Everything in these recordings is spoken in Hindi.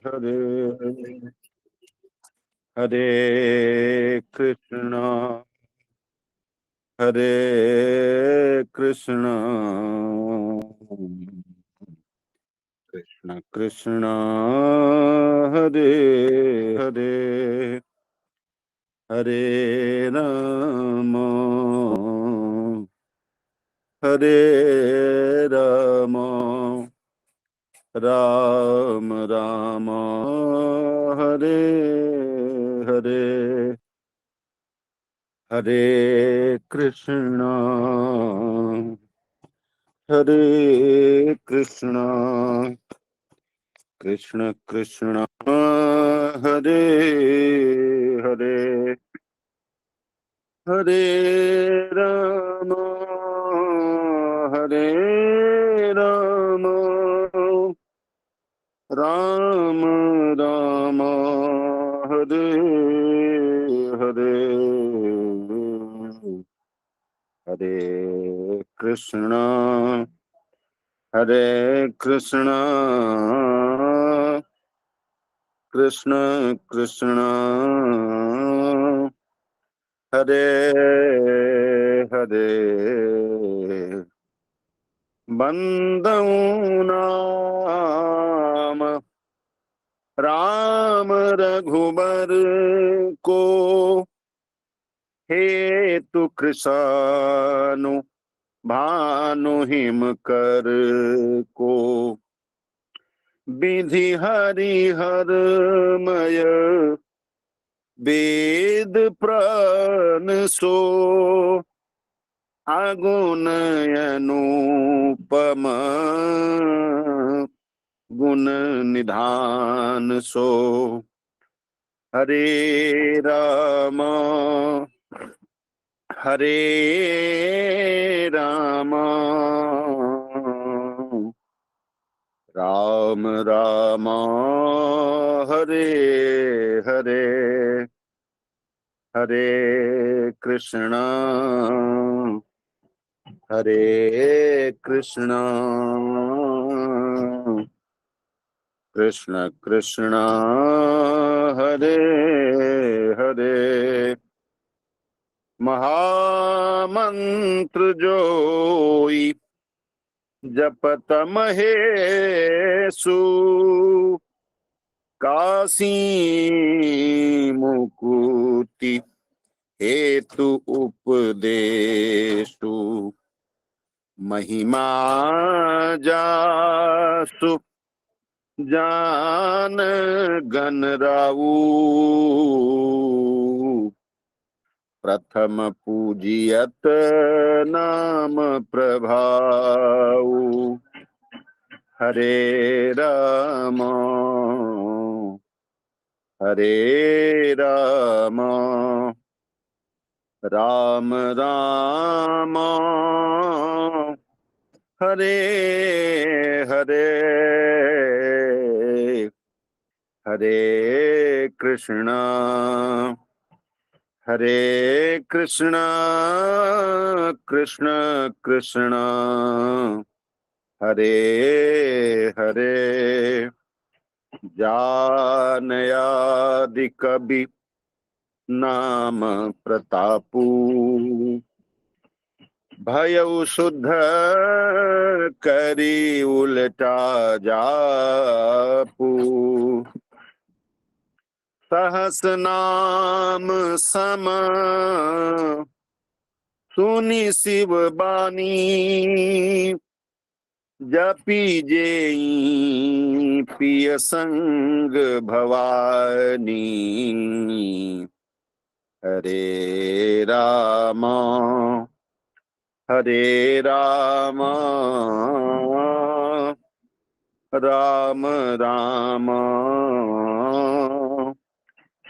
हरे हरे कृष्णा हरे कृष्णा कृष्ण कृष्ण हरे हरे हरे राम हरे राम राम राम हरे हरे हरे कृष्णा हरे कृष्णा कृष्ण कृष्ण हरे हरे हरे राम हरे राम राम राम हरे हरे हरे कृष्ण कृष्ण कृष्ण हरे हरे बंदौ नाम राम रघुबर को हेतु कृषानु भानु हिम कर को विधि हरिहरमय वेद प्राण सो अगुण अनुपम गुण निधान सो हरे राम हरे राम राम राम हरे हरे हरे कृष्णा हरे कृष्णा कृष्ण कृष्ण हरे हरे महामंत्र जोई जपत महेशु काशी मुकुति हेतु उपदेशु महिमा जासु जान गन राऊ प्रथम पूजियत नाम प्रभाऊ हरे राम हरे राम राम राम हरे हरे हरे कृष्णा हरे कृष्णा कृष्ण कृष्ण हरे हरे जानयादि कवि नाम प्रतापू भयउ शुद्ध करी उलटा जापू सहस नाम सम सुनि शिव बानी जपी जेई पिय संग भवानी हरे राम हरे राम राम राम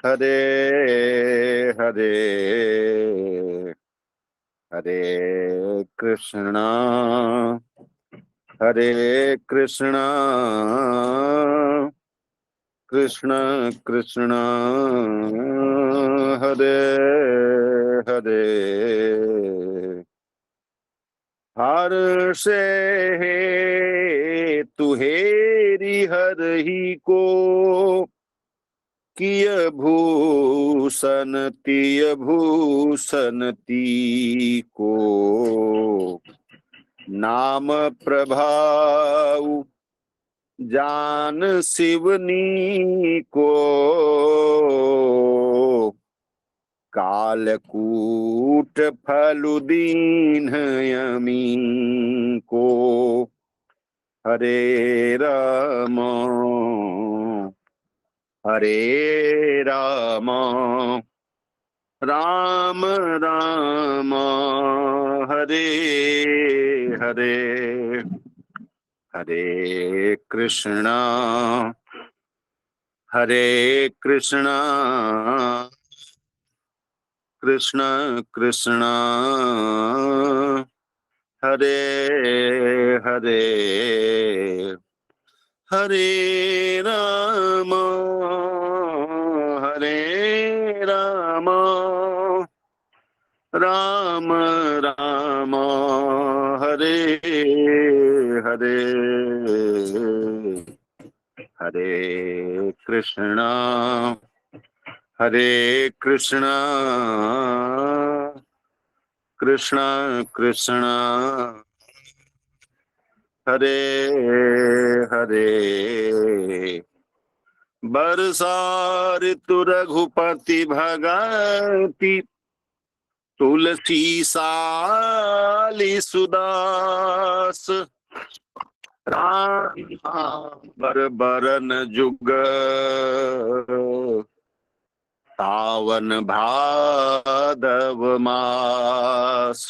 हरे हरे हरे कृष्णा हरे कृष्णा कृष्ण कृष्ण हरे हरे हर से हे तुहेरी हर ही को किय भूषण तिय भूषण ती को नाम प्रभाव जान शिवनी को कालकूट फलुदीन यमी को हरे राम हरे राम राम राम हरे हरे हरे कृष्णा कृष्ण कृष्ण हरे हरे हरे राम राम राम हरे हरे हरे कृष्णा कृष्ण कृष्ण हरे हरे बरसा ऋतु रघुपति भगति तुलसी साली सुदास राम बरन जुग सावन भादव मास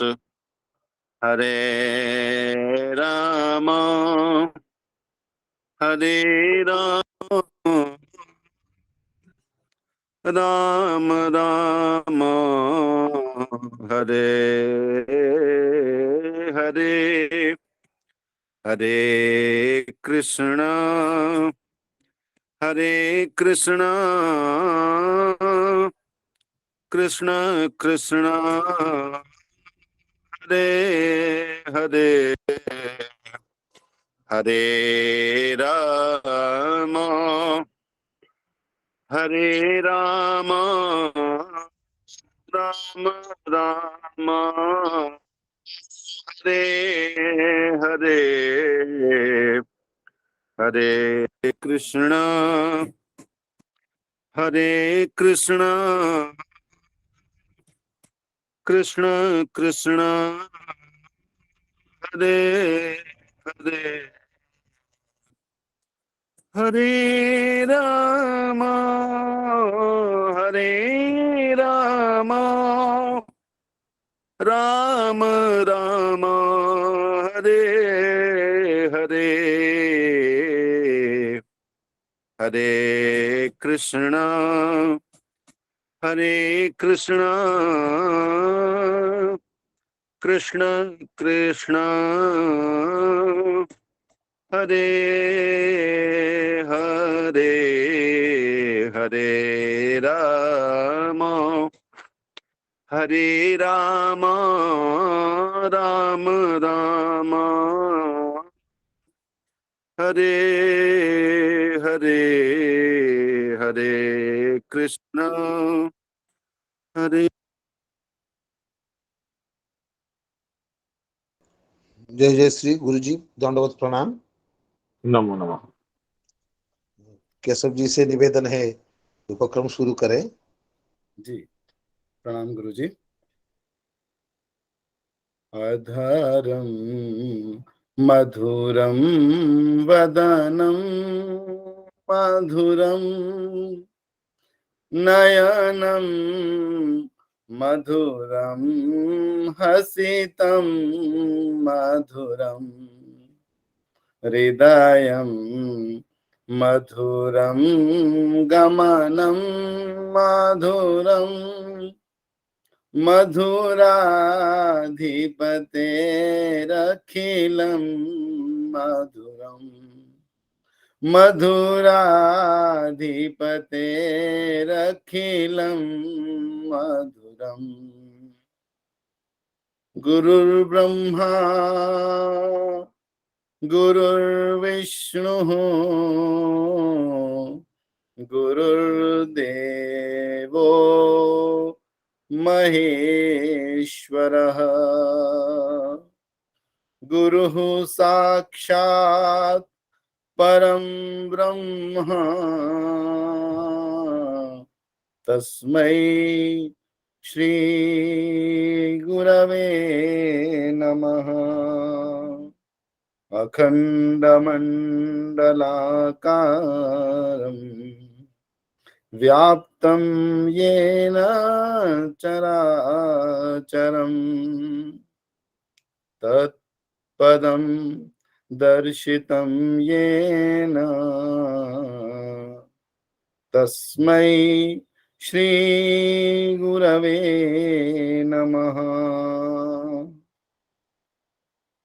हरे राम राम राम हरे हरे हरे कृष्ण कृष्ण कृष्ण हरे हरे हरे राम राम राम हरे हरे हरे कृष्ण कृष्ण कृष्ण हरे हरे हरे राम राम राम हरे हरे हरे कृष्ण कृष्ण कृष्ण हरे हरे हरे राम राम राम हरे हरे हरे कृष्ण हरे। जय जय श्री गुरु जी, दंडवत प्रणाम। नमो नमः। केशव जी से निवेदन है, उपक्रम शुरू करें। जी प्रणाम गुरु जी। अधरम मधुरम वदनम मधुरम नयनम मधुरम हसितम मधुरम हृदयम मधुरम गमनम मधुरम मधुराधिपतेरखिलं मधुरम मधुराधिपतेरखिलं मधुरम गुरुर्ब्रह्मा गुरुर्विष्णुः गुरुर्देवो महेश्वरः गुरुः साक्षात् परं ब्रह्म तस्मै श्री गुरवे नमः। अखण्डमण्डलाकारम् व्याप्तं येन चराचरम् तत्पदं दर्शितं येन तस्मै श्री गुरवे नमः।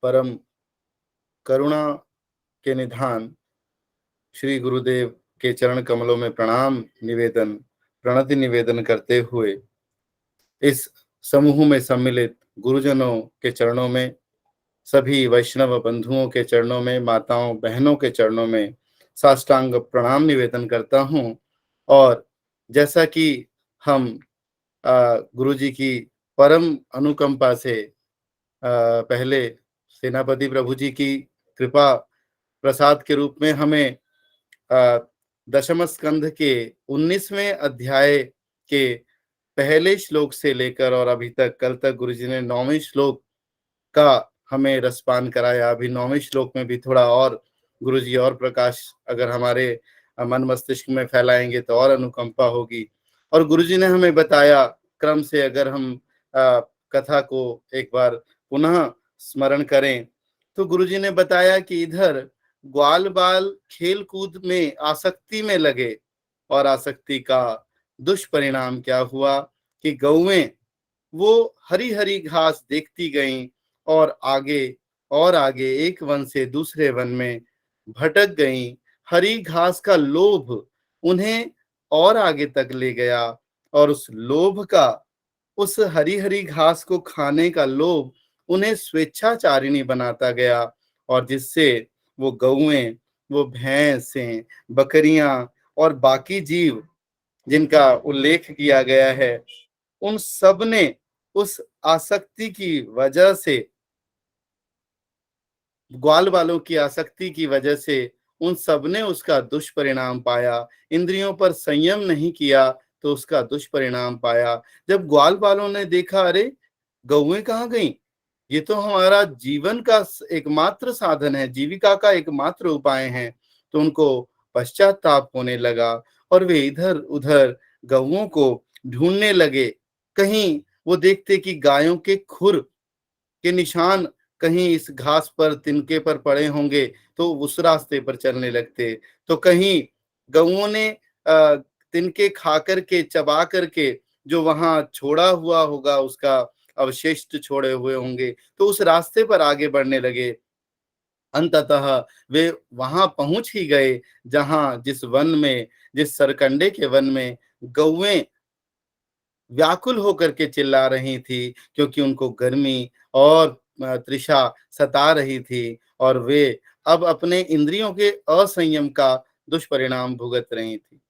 परम करुणा के निधान श्री गुरुदेव के चरण कमलों में प्रणाम निवेदन प्रणति निवेदन करते हुए इस समूह में सम्मिलित गुरुजनों के चरणों में, सभी वैष्णव बंधुओं के चरणों में, माताओं बहनों के चरणों में साष्टांग प्रणाम निवेदन करता हूँ। और जैसा कि हम गुरु जी की परम अनुकंपा से पहले सेनापति प्रभु जी की कृपा प्रसाद के रूप में हमें दशम स्कंध के 19वें अध्याय के पहले श्लोक से लेकर और अभी तक कल तक गुरु जी ने 9वें श्लोक का हमें रसपान कराया। अभी 9वें श्लोक में भी थोड़ा और गुरु जी और प्रकाश अगर हमारे मन मस्तिष्क में फैलाएंगे तो और अनुकंपा होगी। और गुरु जी ने हमें बताया क्रम से, अगर हम कथा को एक बार पुनः स्मरण करें तो गुरु जी ने बताया कि इधर ग्वाल बाल खेल कूद में आसक्ति में लगे और आसक्ति का दुष्परिणाम क्या हुआ कि गौएं वो हरी हरी घास देखती गईं और आगे एक वन से दूसरे वन में भटक गईं। हरी घास का लोभ उन्हें और आगे तक ले गया और उस लोभ का, उस हरी हरी घास को खाने का लोभ उन्हें स्वेच्छाचारिणी बनाता गया और जिससे वो गौएं, वो भैंसें, बकरियां और बाकी जीव जिनका उल्लेख किया गया है, उन सब ने उस आसक्ति की वजह से, ग्वाल वालों की आसक्ति की वजह से उन सब ने उसका दुष्परिणाम पाया। इंद्रियों पर संयम नहीं किया तो उसका दुष्परिणाम पाया। जब ग्वाल वालों ने देखा, अरे गौएं कहाँ गईं, ये तो हमारा जीवन का एकमात्र साधन है, जीविका का एकमात्र उपाय है, तो उनको पश्चाताप होने लगा और वे इधर उधर गौओं को ढूंढने लगे। कहीं वो देखते कि गायों के खुर के निशान कहीं इस घास पर, तिनके पर पड़े होंगे तो उस रास्ते पर चलने लगते, तो कहीं गौओं ने तिनके खा करके, चबा करके जो वहां छोड़ा हुआ होगा, उसका अवशिष्ट छोड़े हुए होंगे, तो उस रास्ते पर आगे बढ़ने लगे। अंततः वे वहां पहुंच ही गए जहां, जिस सरकंडे के वन में गौएं व्याकुल होकर के चिल्ला रही थी, क्योंकि उनको गर्मी और तृषा सता रही थी और वे अब अपने इंद्रियों के असंयम का दुष्परिणाम भुगत रही थी।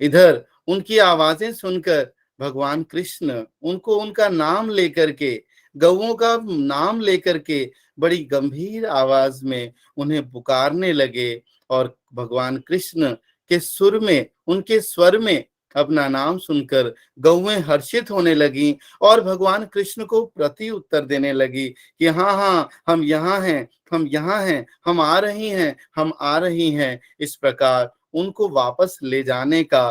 इधर उनकी आवाजें सुनकर भगवान कृष्ण उनको, उनका नाम लेकर के, गौओं का नाम लेकर के बड़ी गंभीर आवाज में उन्हें पुकारने लगे और भगवान कृष्ण के सुर में, उनके स्वर में अपना नाम सुनकर गौएं हर्षित होने लगी और भगवान कृष्ण को प्रति उत्तर देने लगी कि हाँ हाँ, हम यहाँ हैं, हम यहाँ हैं, हम आ रही हैं, हम आ रही हैं। इस प्रकार उनको वापस ले जाने का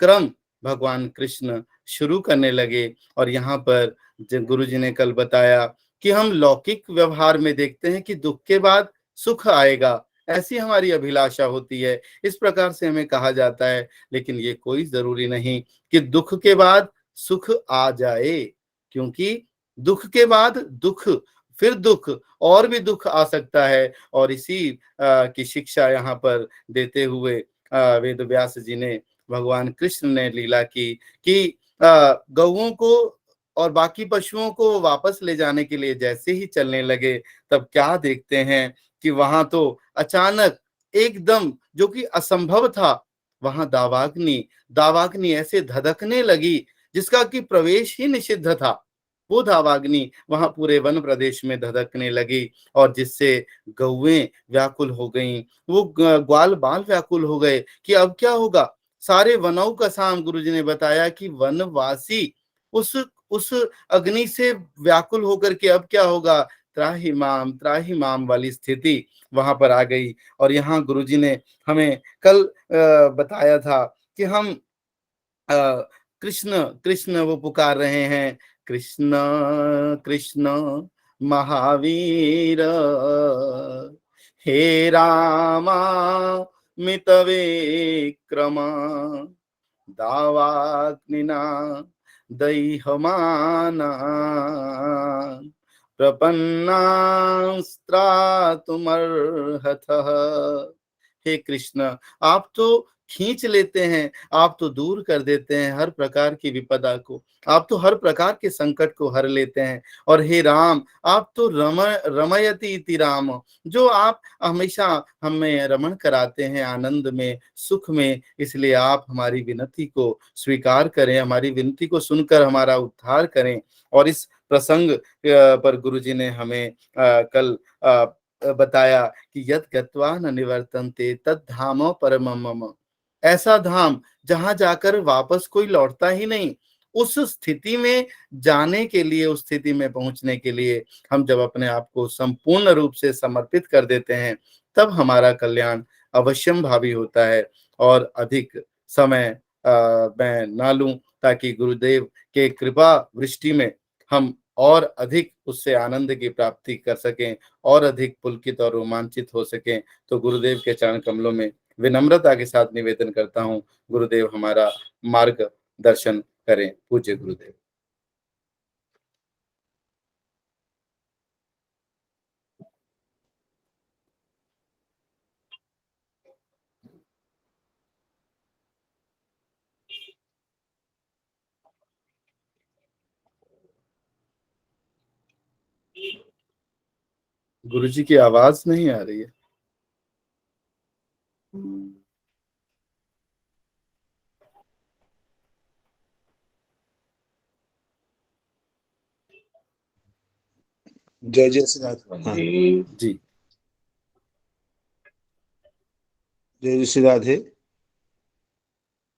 क्रम भगवान कृष्ण शुरू करने लगे। और यहाँ पर गुरु जी ने कल बताया कि हम लौकिक व्यवहार में देखते हैं कि दुख के बाद सुख आएगा, ऐसी हमारी अभिलाषा होती है, इस प्रकार से हमें कहा जाता है, लेकिन ये कोई जरूरी नहीं कि दुख के बाद सुख आ जाए, क्योंकि दुख के बाद दुख, फिर दुख और भी दुख आ सकता है। और इसी की शिक्षा यहाँ पर देते हुए वेद व्यास जी ने, भगवान कृष्ण ने लीला की कि गौओं को और बाकी पशुओं को वापस ले जाने के लिए जैसे ही चलने लगे, तब क्या देखते हैं कि वहां तो अचानक एकदम, जो कि असंभव था, वहां दावाग्नि दावाग्नि ऐसे धधकने लगी जिसका कि प्रवेश ही निषिद्ध था। वो दावाग्नि वहां पूरे वन प्रदेश में धधकने लगी और जिससे गौएं व्याकुल हो गईं, वो ग्वाल बाल व्याकुल हो गए कि अब क्या होगा। सारे वनों का साम, गुरुजी ने बताया कि वनवासी उस उस अग्नि से व्याकुल होकर के अब क्या होगा, त्राहि माम वाली स्थिति वहां पर आ गई। और यहाँ गुरुजी ने हमें कल बताया था कि हम कृष्ण कृष्ण वो पुकार रहे हैं, कृष्ण कृष्ण महावीर, हे रामा मितविक्रम, दावाग्निना दह्यमाना प्रपन्नास्त्रातुमर्हतः। हे कृष्ण, आप तो खींच लेते हैं, आप तो दूर कर देते हैं हर प्रकार की विपदा को, आप तो हर प्रकार के संकट को हर लेते हैं। और हे राम, आप तो रमयति इति राम, जो आप हमेशा हमें रमण कराते हैं आनंद में, सुख में। इसलिए आप हमारी विनती को स्वीकार करें, हमारी विनती को सुनकर हमारा उद्धार करें। और इस प्रसंग पर गुरुजी ने हमें कल बताया कि यत् गत्वा न निवर्तन्ते तद् धामो परमम मम, ऐसा धाम जहां जाकर वापस कोई लौटता ही नहीं। उस स्थिति में जाने के लिए, उस स्थिति में पहुंचने के लिए हम जब अपने आप को संपूर्ण रूप से समर्पित कर देते हैं, तब हमारा कल्याण अवश्यम भावी होता है। और अधिक समय मैं ना लूं, ताकि गुरुदेव के कृपा वृष्टि में हम और अधिक उससे आनंद की प्राप्ति कर सकें, और अधिक पुलकित और रोमांचित हो सकें। तो गुरुदेव के चरण कमलों में विनम्रता के साथ निवेदन करता हूँ, गुरुदेव हमारा मार्ग दर्शन करें। पूज्य गुरुदेव। गुरुजी की आवाज नहीं आ रही है। जय जय श्री राधे। हाँ, जी जय जय श्री राधे।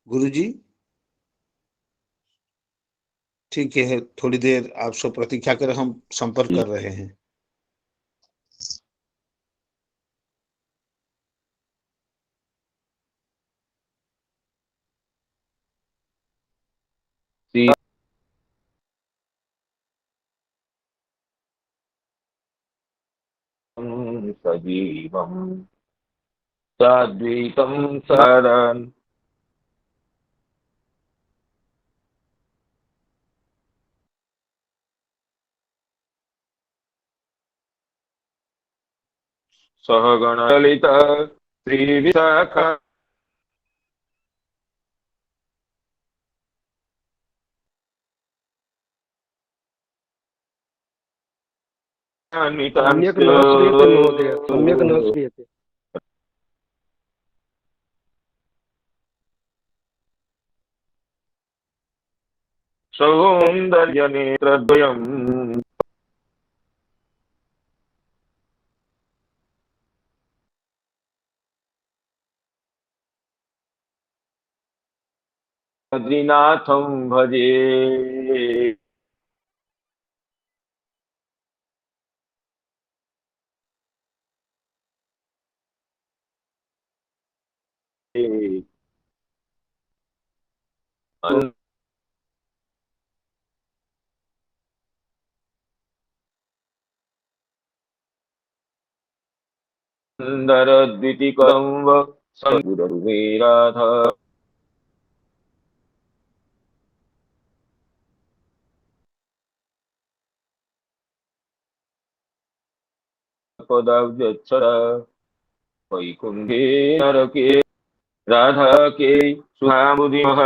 गुरु जी ठीक है, थोड़ी देर आप सब प्रतीक्षा करें, हम संपर्क कर रहे हैं। सजीवं साद्वैतं सारन् सहगणललिता श्रीविशाखा सम्यक् न श्रूयते महोदय, सम्यक् न श्रूयते। सौन्दर्यनेत्रद्वयम् बद्रीनाथं भजे। सुन्दरद्वितीकं व सद्गुरुर्मे राधा पदाव्यच्छरा वैकुण्ठे नरके राधा के सुहामुदिमः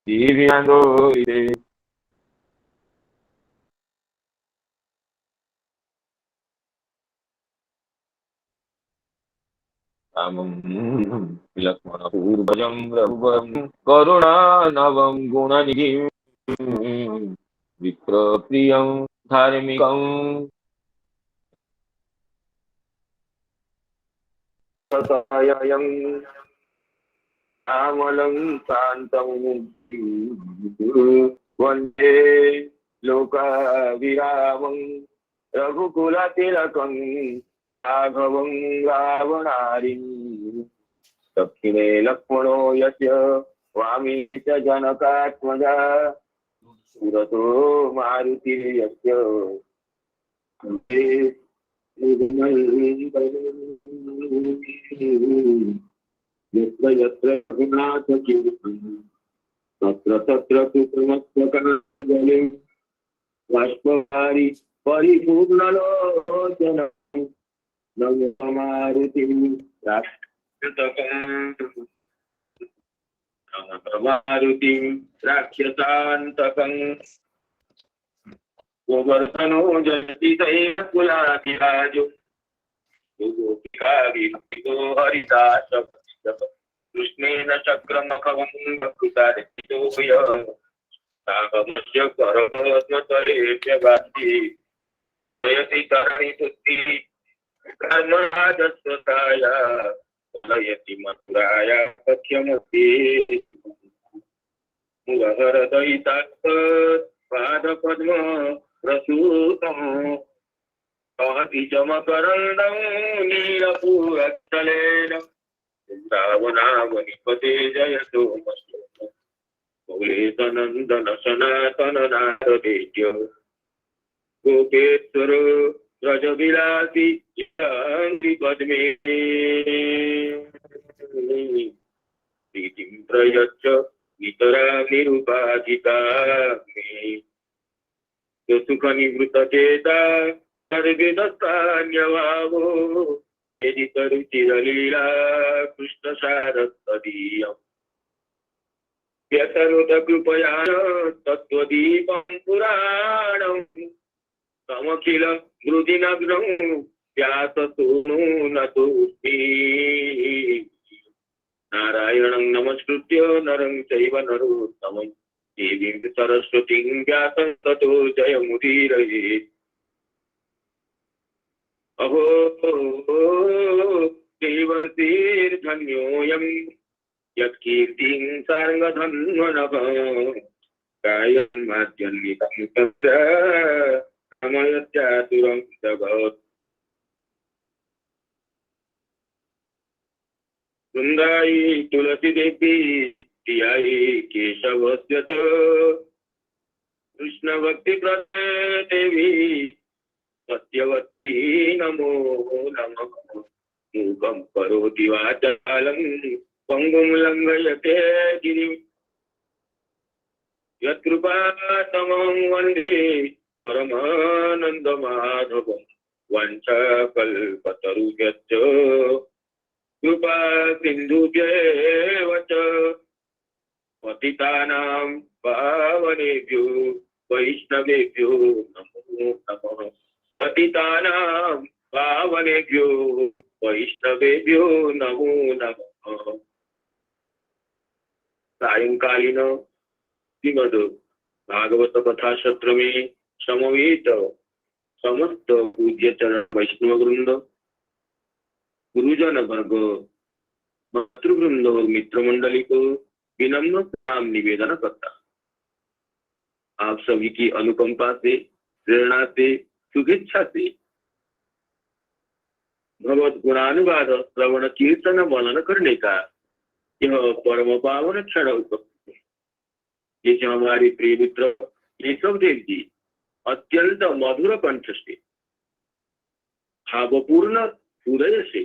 दिव्यांगोरे रामं लक्ष्मणपूर्वजं रघुवरं करुणानवं गुणनिधिं विप्रप्रियं धार्मिकं सतायं श्यामलं शान्तं वन्दे लोकाभिरामं रघुकुलतिलकं राघवं रावणारिं दक्षिणे लक्ष्मणो यस्य वामे च जनकात्मजा सुरतो मारुतिर्यस्य यत्र यत्र रघुनाथकीर्तनं तत्र तत्र कृतमस्तकाञ्जलिं बाष्पवारि परिपूर्णलोचनं नमो मारुतिं मारुतिं राक्षसान्तकं गोवर्धनो जयति तैलकुलाधिराजो गोपिकाभितो हरिदास कृष्णेन चक्रमखवं कृतार्थितो सागमस्य करपद्मतलेभ्यगाति जयति तरणितुति कर्मराजस्वताया लयति मथुराया पथ्यमस्ति मुरहरदयितात् पादपद्म प्रसूतं कहति च मकरन्दं नीलपूरस्थलेन वृन्दावनावनिपते जयतो मौलेशनन्दन सनातन नारदेज्य गोपेश्वर व्रजविलासी शान्ति पद्मे प्रीतिं प्रयच्छ इतरा निरुपाधिकाग्ने सुखनिवृतचेता सर्वेदस्तान्यभावो यदि तरुचिरलीला कृष्णसारस्तदीयम् व्यतनुत कृपया तत्त्वदीपं पुराणं समखिल मृदिनग्नं व्याससूनो नतोऽस्मि नारायणं नमस्कृत्य नरं चैव नरोत्तमं देवीं सरस्वतीं व्यासं ततो जयमुदीरयेत् अहो देवतीर्धन्योऽयं यत्कीर्तिं सार्गधन्वनः गायन्माद्यन्वितं तस्य समयत्यातुरं जगत् वृन्दायै तुलसीदेवी प्रियायै केशवस्य च कृष्णभक्तिप्रदे देवी सत्यवती नमो नमः मूकं करोति वाचालं पङ्गुं लङ्घयते गिरिं यत्कृपातमं वन्दे परमानन्दमाधवं वाञ्छाकल्पतरुभ्यश्च कृपा सिन्धुभ्येव च पतितानां पावनेभ्यो वैष्णवेभ्यो नमो नमः पतितानां पावनेभ्यो वैष्णवेभ्यो नमो नमः सायंकालीन श्रीमद् भागवत कथा सत्र में समवेत समस्त पूज्य चरण वैष्णव वृंद गुरुजन वर्ग मातृवृंद और मित्र मंडली को विनम्र प्रणाम निवेदन करता आप सभी की अनुकंपा से प्रेरणा से शुभेच्छा से भगवत गुणानुवाद श्रवण कीर्तन मनन करने का यह परम पावन क्षण उपस्थित है। जैसे हमारे प्रिय मित्र केशवदेव जी अत्यंत मधुर कंठ से भावपूर्ण हृदय से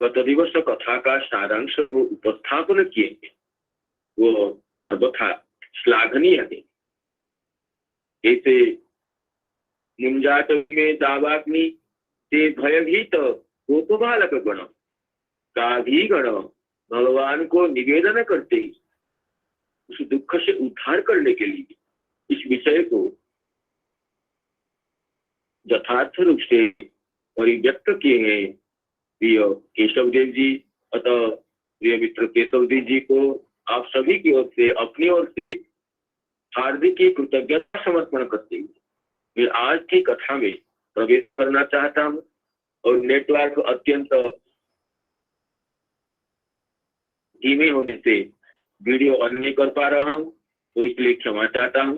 गत दिवस कथा का सारांश को उपस्थापन किए हैं वो सर्वथा श्लाघनीय है। ऐसे मुंजाट में दावाग्नि से भयभीत गोपबालक गण गाधी गण भगवान को निवेदन करते ही उस दुख से उद्धार करने के लिए इस विषय को यथार्थ रूप से परिव्यक्त किए हैं प्रिय केशव देव जी। अतः प्रिय मित्र केशव देव जी को आप सभी की ओर से, अपनी ओर से हार्दिक कृतज्ञता समर्पण करते हुए मैं आज की कथा में प्रवेश करना चाहता हूँ। और नेटवर्क अत्यंत धीमे होने से वीडियो ऑन नहीं कर पा रहा हूँ, तो इसलिए क्षमा चाहता हूँ।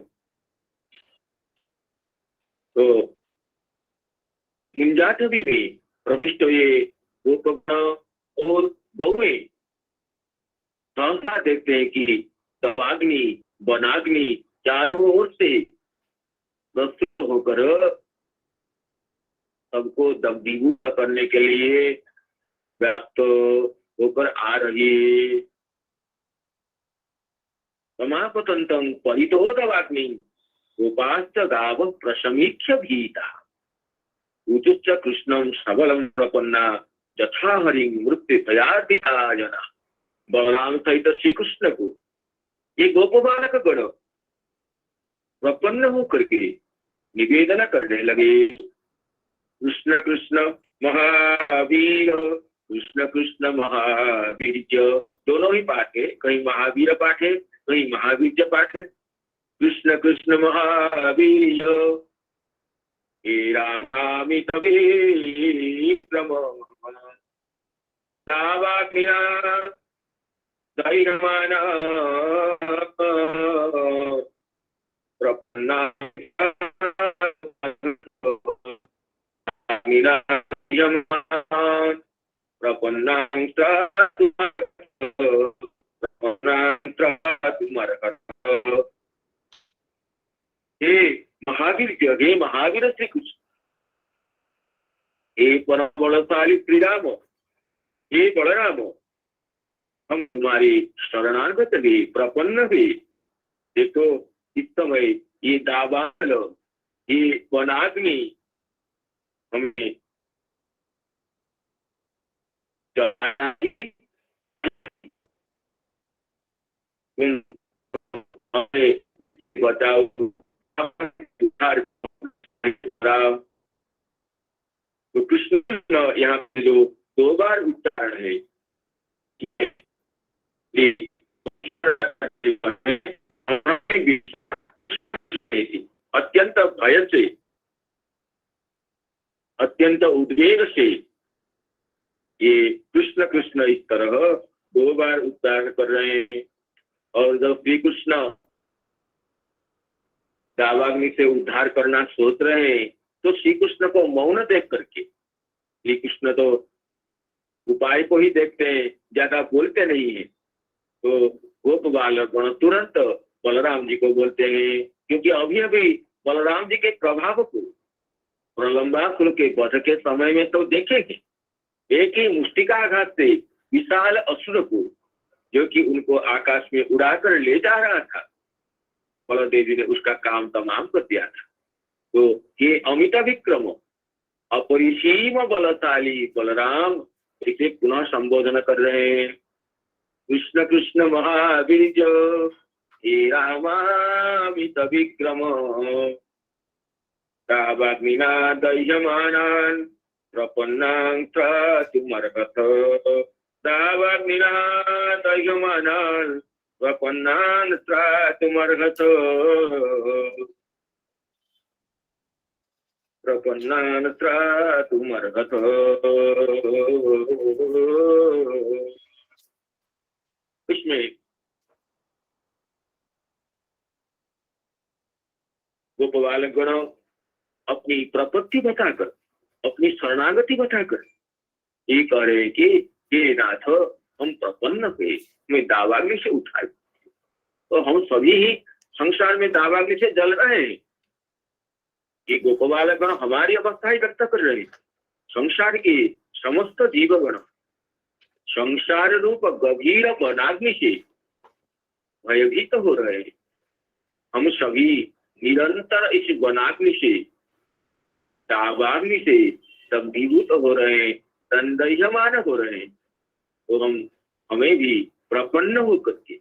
तो मुंजात भी में प्रविष्ट ये गोपगण और गौवे सहसा देखते हैं कि दवाग्नि वनाग्नि चारों ओर से प्रस्तुत होकर सबको दग्धीभूत करने के लिए व्यक्त होकर आ रही। समापतंतं परितो दवाग्नि गोपाश्च गावः प्रशमीक्ष्य भीता ऊचुश्च कृष्णं सबलं प्रपन्ना यथा हरिं मृत्युभयार्दिता जना। बलराम सहित श्री कृष्ण को ये गोप बालक गण प्रपन्न होकर के निवेदन करने लगे। कृष्ण कृष्ण महावीर, कृष्ण कृष्ण महावीर, दोनों ही पाठ है, कहीं महावीर पाठ है कहीं महावीर पाठ है। कृष्ण कृष्ण महावीर हे रामित विक्रम दावाग्निना दैर्यमाना प्रपन्ना हे महावीर श्री कृष्ण, हे परम बलशाली श्री राम, हे बलराम, हम तुम्हारी शरणागत भी प्रपन्न भी। देखो इस समय ये दावाल, ये वनाग्नि हमें बताओ तो कृष्ण यहाँ पे जो दो बार उच्चारण है अत्यंत भय से, अत्यंत उद्वेग से ये कृष्ण कृष्ण इस तरह दो बार उच्चारण कर रहे हैं। और जब श्री कृष्ण दावाग्नि से उद्धार करना सोच रहे हैं तो श्री कृष्ण को मौन देख करके, श्री कृष्ण तो उपाय को ही देखते हैं, ज्यादा बोलते नहीं है, तो गोप बालक तुरंत बलराम जी को बोलते हैं, क्योंकि अभी अभी बलराम जी के प्रभाव को प्रलंबासुर के वध के समय में तो देखेंगे। एक ही मुष्टिकाघात से विशाल असुर को, जो कि उनको आकाश में उड़ाकर ले जा रहा था, बलदेव जी ने उसका काम तमाम कर दिया था। तो ये अमित विक्रम अपरिसीम बलशाली बलराम इसे पुनः संबोधन कर रहे हैं। कृष्ण कृष्ण महावीर हे रामामित विक्रम दावाग्निना दह्यमानान् प्रपन्नान् त्रातुमर्हत। दावाग्निना दह्यमानान् प्रपन्नान् त्रातुमर्हत। प्रपन्नान् त्रातुमर्हत। इसमें गोप बालक गण अपनी प्रपत्ति बताकर, अपनी शरणागति बताकर ये कह रहे हैं कि हे नाथ, हम प्रपन्न हुए, हमें दावाग्नि से उठाए। तो हम सभी ही संसार में दावाग्नि से जल रहे हैं। ये गोप बालक गण हमारी अवस्था ही व्यक्त कर रहे हैं। संसार के समस्त जीवगण संसार रूप गंभीर वनाग्नि से भयभीत हो रहे हैं। हम सभी निरंतर इस वनाग्नि से, दावाग्नि से दग्धीभूत हो रहे हैं, दंडयमान हो रहे हैं। तो हम हमें भी प्रपन्न होकर के,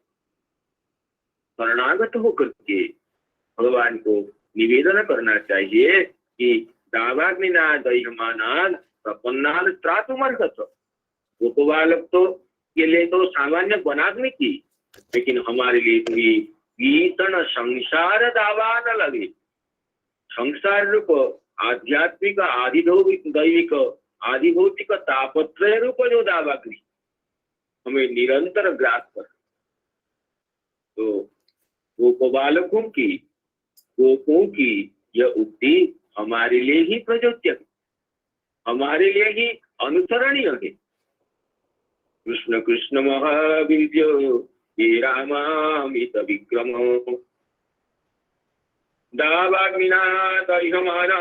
शरणागत होकर के भगवान को निवेदन करना चाहिए कि दावाग्निना दैहमानान प्रपन्नान त्रातुमर्हत। गोपबालक तो के लिए तो सामान्य वनाग्नि की, लेकिन हमारे लिए भी कीर्तन संसार दावा न लगे। संसार रूप आध्यात्मिक आधिभौतिक दैविक आधिभौतिक तापत्रय रूप जो दावाग्नि हमें निरंतर ग्रास कर, तो गोपबालकों की, गोपों की यह उक्ति हमारे लिए ही प्रयोज्य है, हमारे लिए ही अनुसरणीय है। कृष्ण कृष्ण महावीर्य हे रामामित विक्रम दावाग्निना दह्यमाना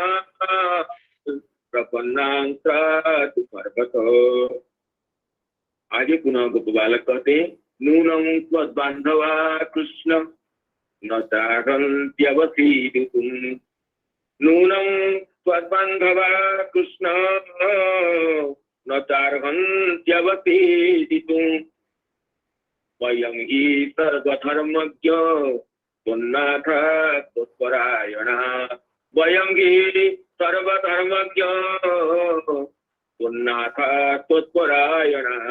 प्रपन्नांत्रातु पर्वत। आगे पुनः गोपबालक कहते हैं, नूनं त्वद्बान्धवा कृष्ण न तारन्त्यवसीदितुम्, नूनं त्वद्बान्धवा कृष्ण न तार्हन्त्यवसीदितुम्, वयं हि सर्वधर्मज्ञ त्वन्नाथ त्वत्परायणः, वयं हि सर्वधर्मज्ञ त्वन्नाथ त्वत्परायणः।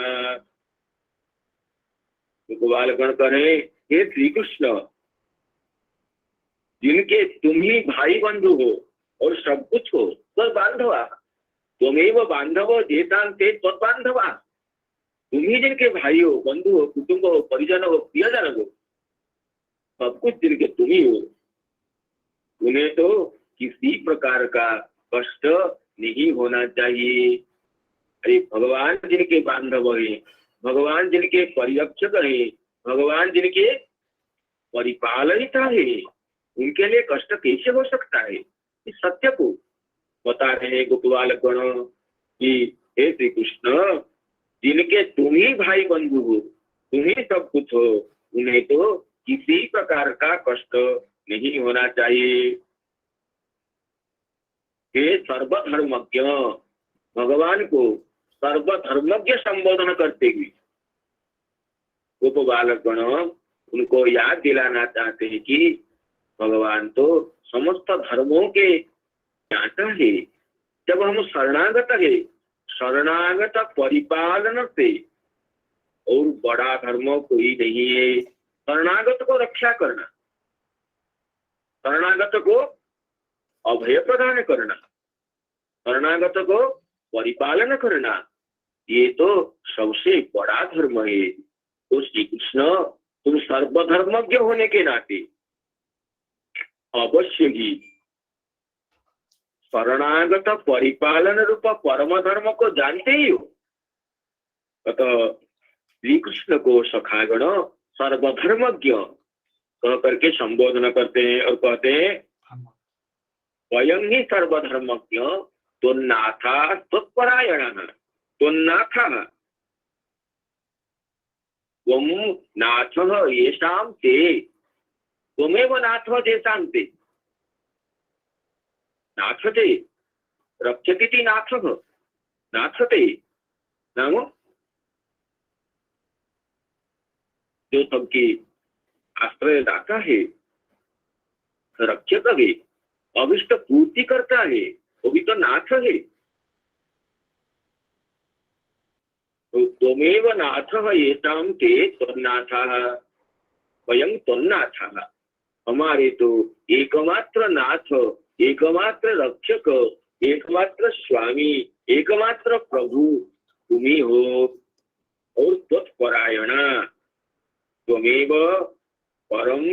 गोपालगण कहे, हे श्री कृष्ण, जिनके तुम ही भाई बंधु हो और सब कुछ हो, तद बांधवा त्वमेव बांधव जेतांते तद बांधवा, तुम ही जिनके भाई हो, बंधु हो, कुटुंब हो, परिजन हो, प्रियजन हो, सब कुछ जिनके तुम ही हो, उन्हें तो किसी प्रकार का कष्ट नहीं होना चाहिए। अरे भगवान जिनके बांधव है, भगवान जिनके परिरक्षक है, भगवान जिनके परिपालिता है, उनके लिए कष्ट कैसे हो सकता है? इस सत्य को बता रहे गोपालक गण कि हे श्री कृष्ण, जिनके तुम ही भाई बंधु हो, तुम ही सब कुछ हो, उन्हें तो किसी प्रकार का कष्ट नहीं होना चाहिए। हे सर्वधर्मज्ञ, भगवान को सर्वधर्मज्ञ संबोधन करते हुए गोपालक गण उनको याद दिलाना चाहते हैं कि भगवान तो समस्त धर्मों के ज्ञाता है। जब हम शरणागत है, शरणागत परिपालन से और बड़ा धर्म कोई नहीं है। शरणागत को रक्षा करना, शरणागत को अभय प्रदान करना, शरणागत को परिपालन करना, ये तो सबसे बड़ा धर्म है। तो श्री कृष्ण, तुम सर्वधर्मज्ञ होने के नाते अवश्य ही शरणागत परिपालन रूप परम धर्म को जानते ही हो। अतः श्री कृष्ण को सखागण सर्वधर्मज्ञ कह करके संबोधन करते हैं और कहते हैं, स्वयं ही सर्वधर्मज्ञ त्वन्नाथा त्वत्परायणः, त्वन्नाथः त्वं नाथः येषां ते, त्वमेव नाथः तेषां ते। नाथते रक्षतीति नाथः, नाथते नाम जो सबकी आश्रय दाता है, रक्षक है, अभिष्ट पूर्ति करता है, वो भी तो नाथ है। तो त्वमेव नाथः येषां ते त्वन्नाथः, वयं त्वन्नाथः, हमारे तो एकमात्र नाथ, एकमात्र रक्षक, एकमात्र स्वामी, एकमात्र प्रभु तुम्ही हो। और त्वत्परायण, त्वमेव परम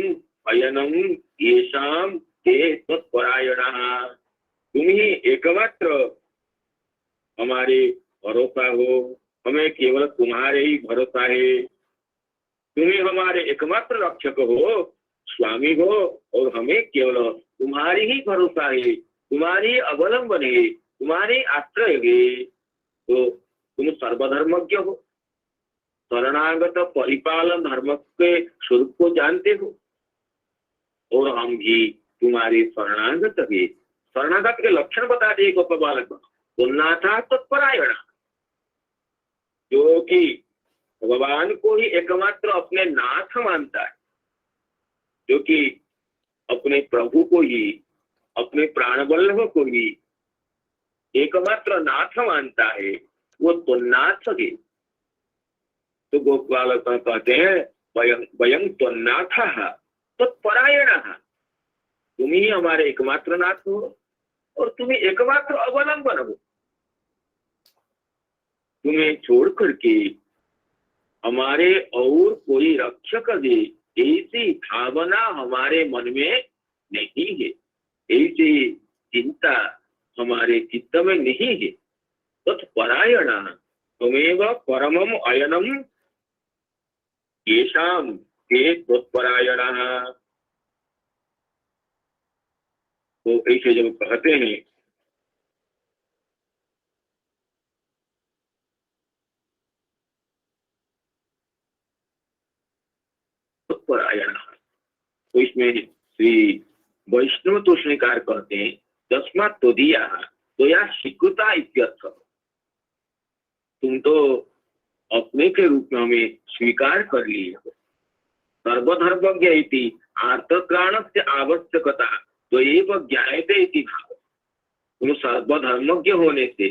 अयनम येषां ते त्वत्परायणः, तुम ही एकमात्र हमारे भरोसा हो, हमें केवल तुम्हारे ही भरोसा है। तुम ही हमारे एकमात्र रक्षक हो, स्वामी हो, और हमें केवल तुम्हारी ही भरोसा है, तुम्हारी अवलंबन है, तुम्हारी आश्रय है। तो तुम सर्वधर्मज्ञ हो, शरणागत परिपालन धर्म के स्वरूप को जानते हो, और हम भी तुम्हारे शरणागत है। शरणागत के लक्षण बता दिए गोपालक, त्वन्नाथा त्वत्परायण, जो कि भगवान को ही एकमात्र अपने नाथ मानता है, जो कि अपने प्रभु को ही, अपने प्राणवल्लभ को ही एकमात्र नाथ मानता है, वो तो नाथ है। तो गोपाल कहते हैं वयं तो नाथ तत्परायण, तुम ही हमारे एकमात्र नाथ हो और तुम्हें एकमात्र अवलंबन हो। तुम्हें छोड़ करके हमारे और कोई रक्षक दे, ऐसी भावना हमारे मन में नहीं है, ऐसी चिंता हमारे चित्त में नहीं है। तत्परायण त्वमेव परमम अयनम येषाम के तत्परायण। तो ऐसे जब कहते हैं तत्परायण, तो इसमें श्री वैष्णव तोषणीकार कहते हैं तस्मात् तदीया त्वया स्वीकृता इत्यर्थ। तुम तो अपने के रूप में हमें स्वीकार कर लिए हो। सर्वधर्मज्ञ इति आर्तत्राणस्य आवश्यकता त्वयैव ज्ञायते इति भाव। तुम सर्वधर्मज्ञ होने से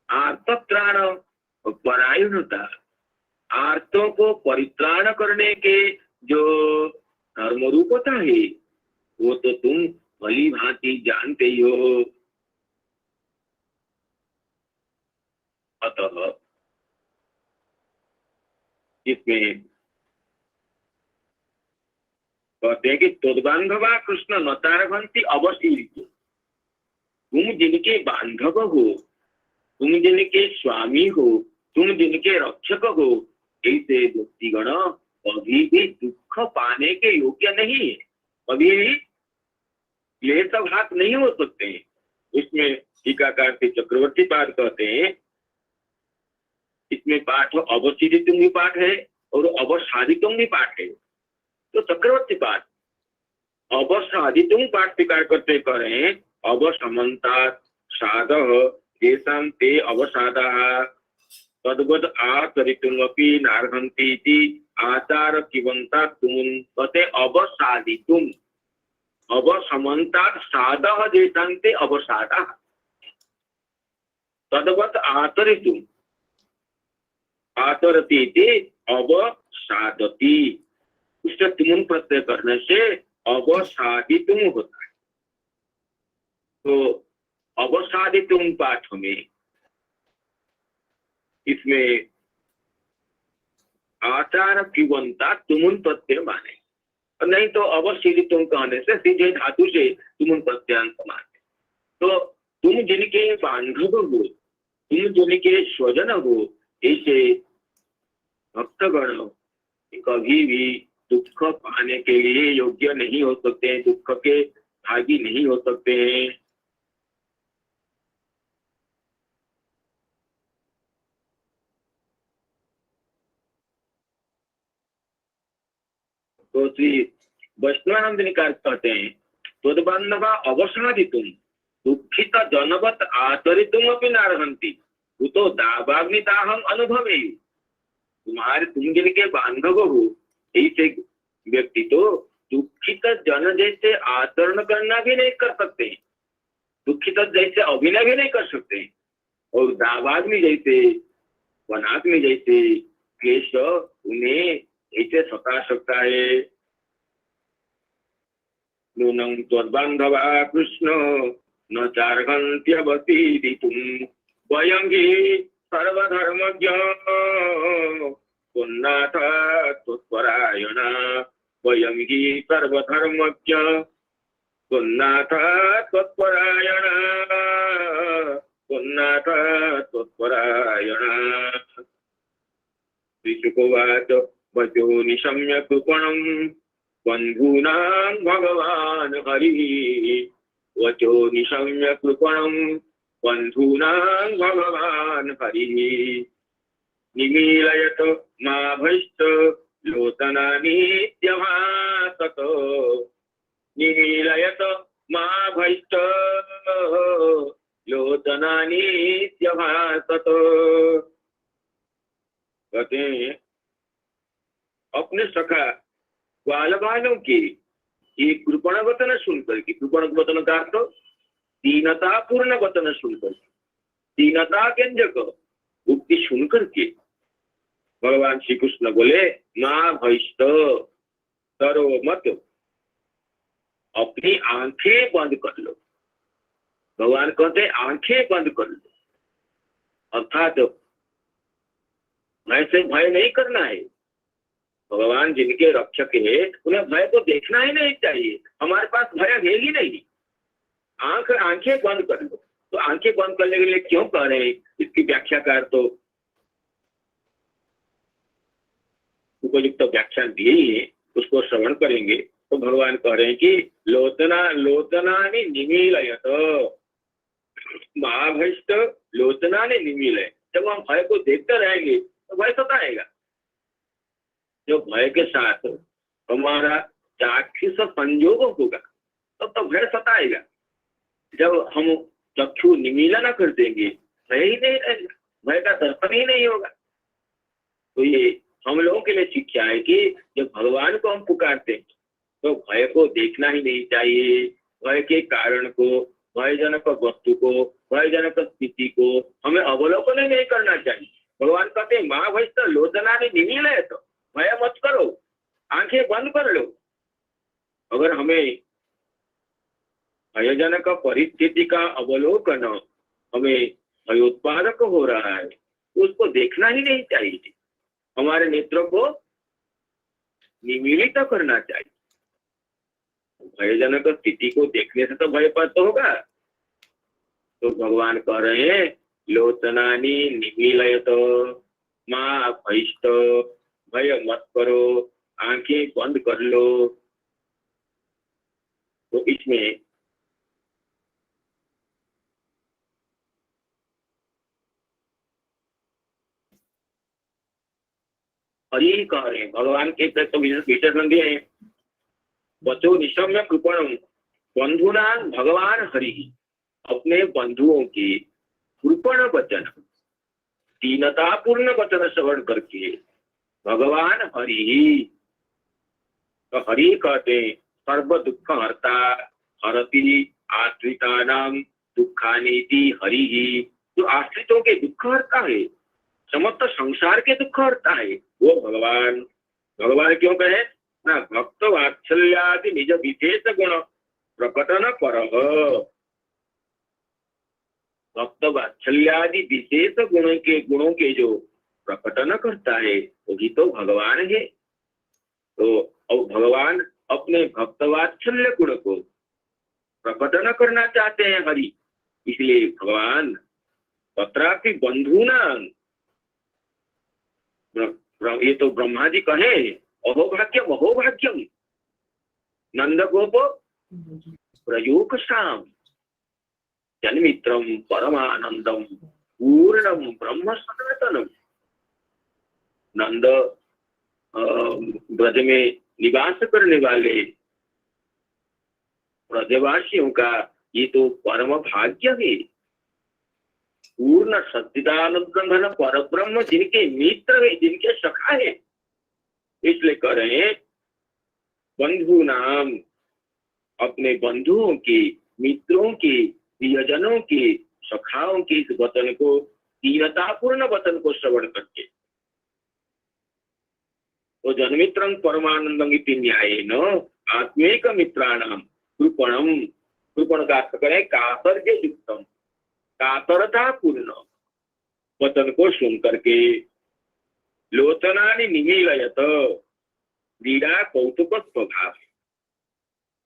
आर्तत्राण परायणता, आर्तों को परित्राण करने के जो धर्म रूपता है वो तो तुम भली भांति जानते ही हो। अतः इसमें कहते हैं कि तद्बांधवा कृष्ण न तारभंती अवशीर्य। तुम जिनके बांधव हो, तुम जिनके स्वामी हो, तुम जिनके रक्षक हो, ऐसे व्यक्तिगण कभी भी दुख पाने के योग्य नहीं है, कभी भी क्लेशघात नहीं हो सकते हैं। इसमें टीकाकार से चक्रवर्ती पाठ कहते हैं, इसमें पाठ अवशीदितुम भी पाठ है और अवसादितुम भी पाठ है। तो चक्रवर्ती पाठ अवसादितुम पाठ स्वीकार करते करें अवसमन्तात् साधः येषां ते अवसादाः तद्वद् आचरितुमपि नार्हन्ति इति आचार किवन्तात् तुमुन् कहते अवसादितुम, अवसमन्तात् साधः येषां ते अवसादाः तद्वत् आचरितुम, आचरति इति अवसादति, उससे तुमुन प्रत्यय करने से अवसादितुम होता है। तो अवसादितुम पाठ में इसमें आचार किवंता तुमुन प्रत्यय माने, और नहीं तो अवशीदितुम कहने से सीधे धातु से तुमुन प्रत्यांत माने। तो तुम जिनके बांधव हो, तुम जिनके स्वजन हो, ऐसे भक्तगण कभी भी दुख पाने के लिए योग्य नहीं हो सकते हैं, दुख के भागी नहीं हो सकते हैं। तो श्री वैष्णवानंद निकार कहते हैं तद्बांधवा अवसादितुम दुखित जनवत आचरितुम अपि नार्हन्ति तो दावाग्निताहम अनुभवे। तुम्हारे तुम जिनके बांधव हो, ऐसे व्यक्ति तो दुखित जन जैसे आचरण करना भी नहीं कर सकते, दुखित जैसे अभिनय भी नहीं कर सकते, और दावाग्नि जैसे वनाग्नि जैसे क्लेश उन्हें ऐसे सता सकता है। नूनं त्वद्बान्धवा कृष्ण न चार्हन्त्यवसीदितुं वयं हि सर्वधर्मज्ञ पुन्नाथ त्वत्परायण। वयं हि सर्वधर्मज्ञ पुन्नाथ त्वत्परायण, पुन्नाथ त्वत्परायण। श्रीशुकोवाच वचो निशम्य कृपणं बन्धूनां भगवान् हरिः। वचो निशम्य कृपणं बन्धूनां भगवान् हरिः। निमीलयत माभैश्च लोचनानीत्यभासत, निमीलयत माभैश्च लोचनानीत्यभासत। कहते सखा ग्वाल बालों के ये कृपण वतन सुनकर के, कृपण वतन का अर्थ दीनता पूर्ण वतन सुनकर, दीनता व्यंजक उक्ति सुनकर के भगवान श्री कृष्ण बोले मां भैष्ट डरो मत, अपनी आंखें बंद कर लो। भगवान कहते आंखें बंद कर लो, अर्थात भय से भय नहीं करना है। भगवान जिनके रक्षक है उन्हें भय को देखना ही नहीं चाहिए। हमारे पास भय है ही नहीं। आंखें बंद कर लो। तो आंखें बंद करने के लिए क्यों कह रहे हैं, इसकी व्याख्याकार तो उपयुक्त व्याख्यान दिए ही है, उसको श्रवण करेंगे। तो भगवान कह रहे हैं कि लोचना निमीलयत, महाभैष्ट लोचना ने निमीलय। जब हम भय को देखते रहेंगे तो भय सताएगा। जो भय के साथ हमारा चाक्षुष संयोग होगा तब तो भय सताएगा। जब हम चक्षु निमीला न कर देंगे भय ही नहीं रहेगा, भय का दर्शन ही नहीं होगा। तो ये हम लोगों के लिए शिक्षा है कि जब भगवान को हम पुकारते हैं तो भय को देखना ही नहीं चाहिए। भय के कारण को, भयजनक वस्तु को, भयजनक स्थिति को हमें अवलोकन नहीं करना चाहिए। भगवान कहते हैं मां भैष्ट लोचना ने निमीलय, तो भय मत करो, आंखें बंद कर लो। अगर हमें भयजनक परिस्थिति का अवलोकन हमें भयोत्पादक हो रहा है तो उसको देखना ही नहीं चाहिए। हमारे नेत्रों को निमीलित करना चाहिए। भयजनक स्थिति को देखने से तो भय प्राप्त होगा। तो भगवान कह रहे हैं लोचनानी निमीलयत मां भैष्ट, भय मत करो, आंखें बंद कर लो। तो इसमें हरि कह रहे हैं, भगवान के तो विशेष मंदिर है। बचो निशम्य कृपण बंधुना भगवान हरि, अपने बंधुओं के कृपण वचन, दीनता पूर्ण वचन श्रवण करके भगवान हरि, तो हरि कहते सर्व दुख हरता, हरति आश्रितानाम दुखानीति हरि ही। जो आश्रितों के दुख हरता है, समस्त संसार के दुख हरता है वो भगवान। भगवान क्यों कहे ना, भक्त वात्सल्यादि निज विशेष गुण प्रकटन पर, भक्त वात्सल्यादि विशेष गुणों के जो प्रकटन करता है वही तो भगवान है। तो अब भगवान अपने भक्त वात्सल्य गुण को प्रकटन करना चाहते हैं हरि, इसलिए भगवान तत्रापि बंधुना, ये तो ब्रह्मा जी कहे अहोभाग्यम अहोभाग्यम नंद गोप प्रयोग शाम जन्मित्रम परमानंदम पूर्णम ब्रह्म सनातनम। नंद ब्रज में निवास करने वाले ब्रजवासियों का ये तो परम भाग्य है। पूर्ण सच्चिदानंद घन पर ब्रह्म जिनके मित्र है, जिनके सखा है, इसलिए कह रहे हैं बंधु नाम, अपने बंधुओं के, मित्रों के, प्रियजनों के, सखाओं के इस वचन को, दीनतापूर्ण वचन को श्रवण करके। तो जन्मित्रं परमानंदं इति न्यायेन आत्मेक मित्राणाम कृपणम, कृपण का अर्थ करें कातर्य युक्तम, कातरता पूर्ण वचन को सुन करके लोचनानि निमीलयत क्रीड़ा कौतुक स्वभाव।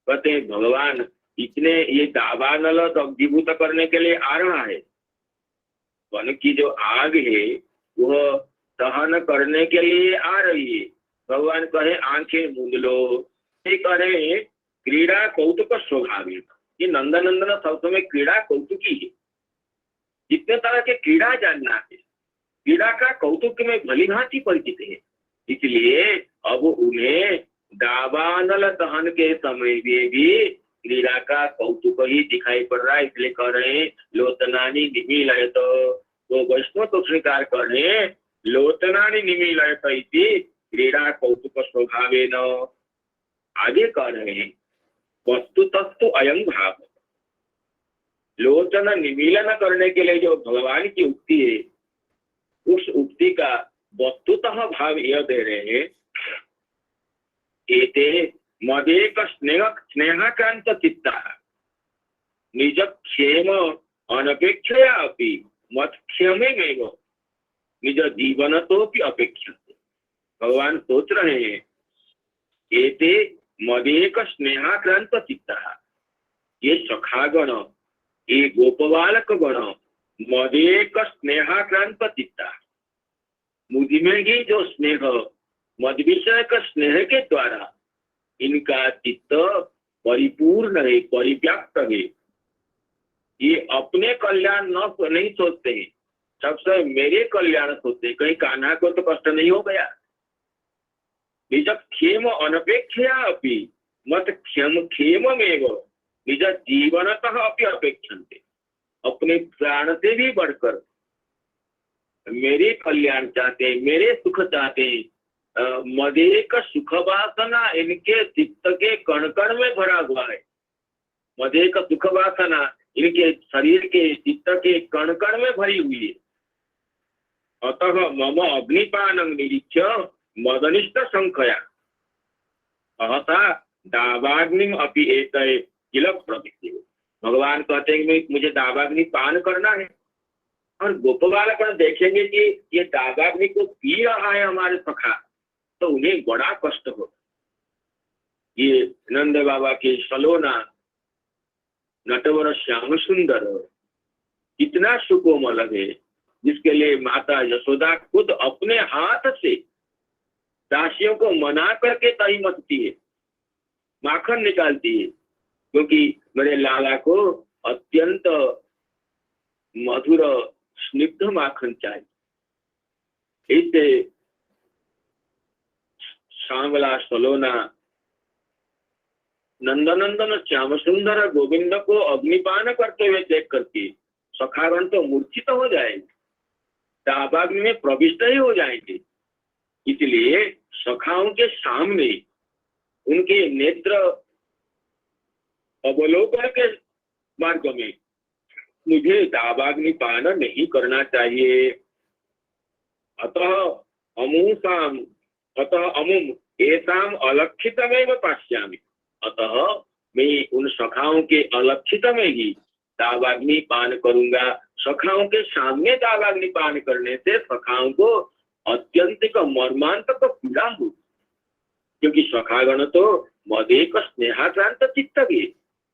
कहते हैं भगवान इतने ये दावानल दग्धीभूत करने के लिए आ रहा है। वन की जो आग है वह दहन करने के लिए आ रही है। भगवान कहे आंखें मूंद लो, ये कहे क्रीड़ा कौतुक स्वाभाविक। ये नंदनंदन शब्द में क्रीड़ा कौतुकी है। जितने तरह के क्रीड़ा जानना है, क्रीड़ा का कौतुक में भली भांति परिचित है, इसलिए अब उन्हें दावानल दहन के समय में भी क्रीड़ा का कौतुक ही दिखाई पड़ रहा है। इसलिए कह रहे हैं लोचनानि निमीलयत। तो वैष्णव तो स्वीकार कर रहे हैं लोचनानि निमीलयत इति क्रीड़ा कौतुक स्वभावेन। आगे कह रहे हैं वस्तु तत्व अयं भाव। लोचन निमीलन करने के लिए जो भगवान की उक्ति है, उस उक्ति का वस्तुतः भाव यह दे रहे हैं, एते मदेक स्नेहाक्रांत चित्तः निज क्षेम अनपेक्षया अपि मत्क्षेमेमेव निज जीवनतोपि अपेक्षते। भगवान सोच रहे हैं, एते मदेक स्नेहाक्रांत चित्तः, ये सखागण, ये गोपबालक गण मदेक स्नेहाक्रांत चित्तः, मुझ में ही जो स्नेह, मद विषय का स्नेह के द्वारा इनका चित्त परिपूर्ण है, परिव्याप्त है। ये अपने कल्याण नहीं सोचते हैं, सबसे मेरे कल्याण सोचते हैं। कहीं कान्हा को तो कष्ट नहीं हो गया। निज क्षेम अनपेक्षया अपि मत क्षेममेव निज जीवनतः अपि अपेक्षन्ते। अपने प्राण से भी बढ़कर मेरे कल्याण चाहते हैं, मेरे सुख चाहते हैं। मदेक सुख वासना इनके चित्त के कण कण में भरा हुआ है। मदेक सुख वासना इनके शरीर के चित्त के कण कण में भरी हुई है। अतः मम अग्निपानं निरीक्ष्य मदनिष्ठ संख्या अहता दावाग्निम अपि एतय किल प्रवृत्ति। भगवान कहते हैं कि मुझे दावाग्नि पान करना है, और गोपबालक देखेंगे कि ये दावाग्नि को पी रहा है हमारे सखा, तो उन्हें बड़ा कष्ट हो। ये नंद बाबा के सलोना नटवर श्याम सुंदर कितना सुकोमल है, जिसके लिए माता यशोदा खुद अपने हाथ से दासियों को मना करके दही मथती है, माखन निकालती है, क्योंकि मेरे लाला को अत्यंत मधुर स्निग्ध माखन चाहिए। इससे सांवला सलोना नंदनंदन श्याम सुंदर गोविंद को अग्निपान करते हुए देख करके सखागण तो मूर्छित हो जाएंगे, दावाग्नि में प्रविष्ट ही हो जाएंगे। इसलिए सखाओं के सामने उनके नेत्र अवलोकन के मार्ग में मुझे दावाग्नि पान नहीं करना चाहिए। अतः अमुम एताम अलक्षितमेव पास्यामि। अतः मैं उन सखाओं के अलक्षित में ही दावाग्नि पान करूंगा। सखाओं के सामने दावाग्नि पान करने से सखाओं को अत्यंतिक मर्मांतक पीड़ा हो, क्योंकि सखागण तो मदेक स्नेहाक्रांत चित्त भी,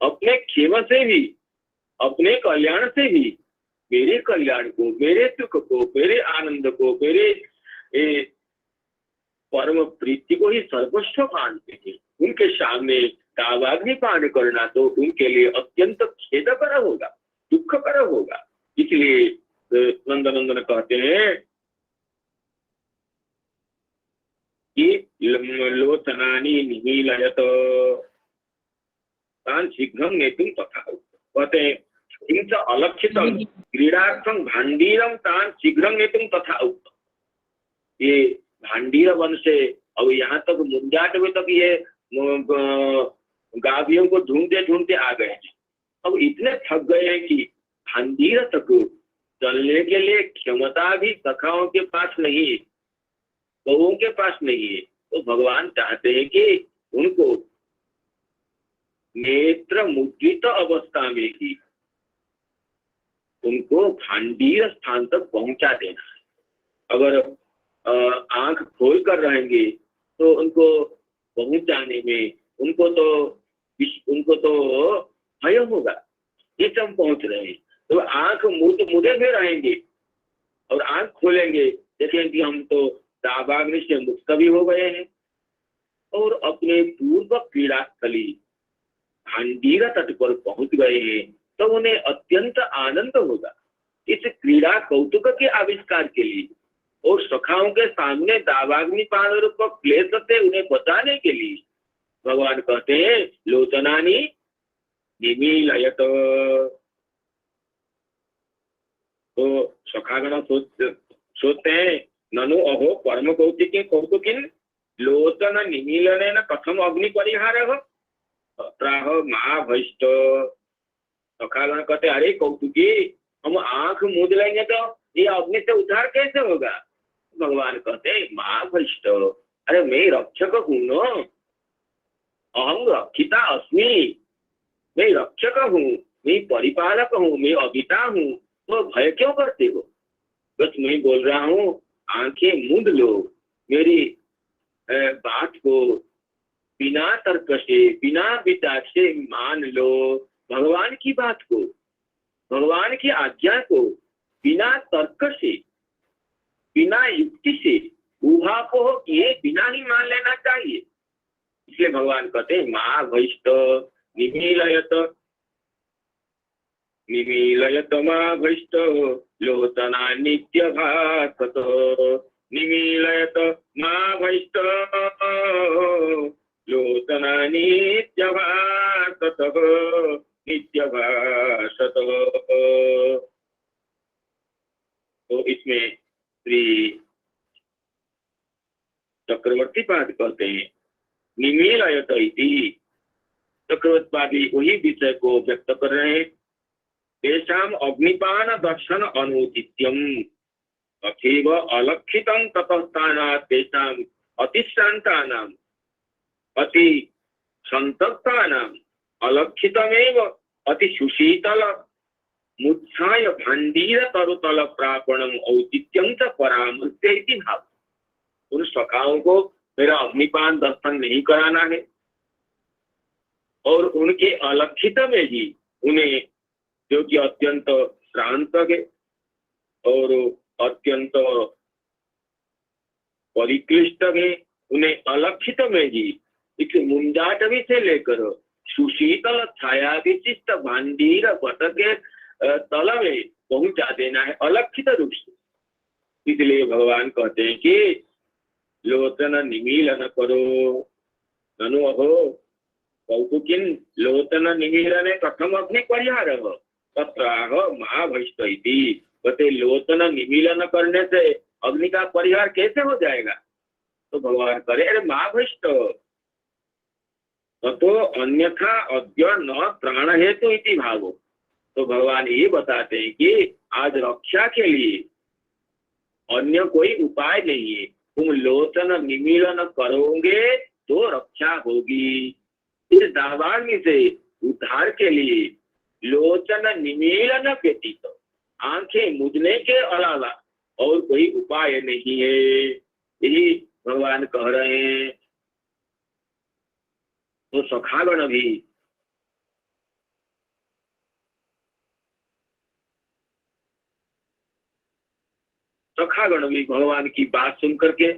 अपने क्षेम से भी, अपने कल्याण से भी मेरे कल्याण को, मेरे सुख को, मेरे आनंद को, मेरे परम प्रीति को ही सर्वस्व मानते हैं। उनके सामने दावाग्नि पान करना तो उनके लिए अत्यंत खेदकर होगा, दुखकर होगा। इसलिए नंदनंदन कहते हैं कि लोचनानि निमीलयत तान् शीघ्रं नेतुं तथा। कहते हैं किंच अलक्षितं क्रीडार्थं भाण्डीरं तान् शीघ्रं नेतुं तथा। ये भाण्डीर वन से अब यहाँ तक मुंजाट में तक ये गाभियों को ढूंढते ढूंढते आ गए हैं। अब इतने थक गए हैं कि भाण्डीर तक चलने के लिए क्षमता भी सखाओं के पास नहीं है, बहुओं के पास नहीं है। तो भगवान चाहते हैं कि उनको नेत्र मुद्रित अवस्था में ही उनको भाण्डीर स्थान तक पहुंचा देना है। अगर आंख खोल कर रहेंगे तो उनको पहुंच जाने में उनको तो भय होगा, ये सब पहुंच रहे हैं। तो आंख मुदे में रहेंगे और आंख खोलेंगे, देखें कि हम तो दावाग्नि से मुक्त भी हो गए हैं और अपने पूर्व क्रीड़ा स्थली भाण्डीर तट पर पहुंच गए हैं, तो उन्हें अत्यंत आनंद होगा। इस क्रीड़ा कौतुक के आविष्कार के लिए और सखाओं के सामने दावाग्नि पान रूप क्लेश से उन्हें बचाने के लिए भगवान कहते हैं लोचनानि निमीलयत। तो सखागण सोचते हैं ननु अहो परम कौतिके कौतुकिन लोचन निमीलनेन कथम अग्नि परिहारः प्राह महाभैष्ट। सखागण कहते अरे कौतुकी, हम आंख मूंद लेंगे तो ये अग्नि से उद्धार कैसे होगा? भगवान कहते महाभैष्ट, अरे मैं रक्षक हूं न, अहम रक्षिता अस्मि, मैं रक्षक हूँ, मैं परिपालक हूँ, मैं अभिता हूँ, तो भय क्यों करते हो? बस मैं बोल रहा हूँ, आंखें मूंद लो, मेरी बात को बिना तर्क से, बिना विचार से मान लो। भगवान की बात को, भगवान की आज्ञा को बिना तर्क से, बिना युक्ति से, ऊहापोह किए बिना ही मान लेना चाहिए। इसलिए भगवान कहते हैं महाभैष्ट निमीलयत, निमीलयत महाभैष्ट लोचना नित्य भासत, निमीलयत महाभैष्ट लोचना नित्य भासत, नित्य भासत। तो इसमें श्री चक्रवर्ती पाद कहते हैं निमीलयत इति। चक्रवर्ती पाद वही विषय को व्यक्त कर रहे हैं। तेषाम अग्निपान दर्शन अनुचित्यम तथैव अलक्षितं ततस्थानात् तेषाम अतिश्रान्तानाम् अति संतप्तानाम् अलक्षितमेव अति सुशीतल मुत्साय भाण्डीर तरुतल प्रापणम औचित्यं च परामर्श्य इति भाव। उन सखाओं को मेरा अग्निपान दर्शन नहीं कराना है और उनके अलक्षित में ही उन्हें, जो कि अत्यंत श्रांत है और अत्यंत परिक्लिष्ट है, उन्हें अलक्षित में ही एक मुंजाटवी से लेकर सुशीतल छाया विशिष्ट भांडीर वट के तल में पहुंचा देना है अलक्षित रूप से। इसलिए भगवान कहते हैं कि लोचन निमीलन करो, ननु अहो कौतुकिन लोचन निमीलने कथम अग्नि परिहारः तत्राह महाभैष्ट इति। कहते लोचन निमीलन करने से अग्नि का परिहार कैसे हो जाएगा? तो भगवान करे अरे महाभैष्ट तो अन्यथा अद्य न प्राण हेतु इति भावो। तो भगवान ये बताते हैं कि आज रक्षा के लिए अन्य कोई उपाय नहीं है, तुम लोचन निमीलन करोगे तो रक्षा होगी। इस दावाग्नि से उद्धार के लिए लोचन निमीलन व्यतीत, आंखें मूंदने के अलावा और कोई उपाय नहीं है, यही भगवान कह रहे हैं। तो सखागण भी भगवान की बात सुन करके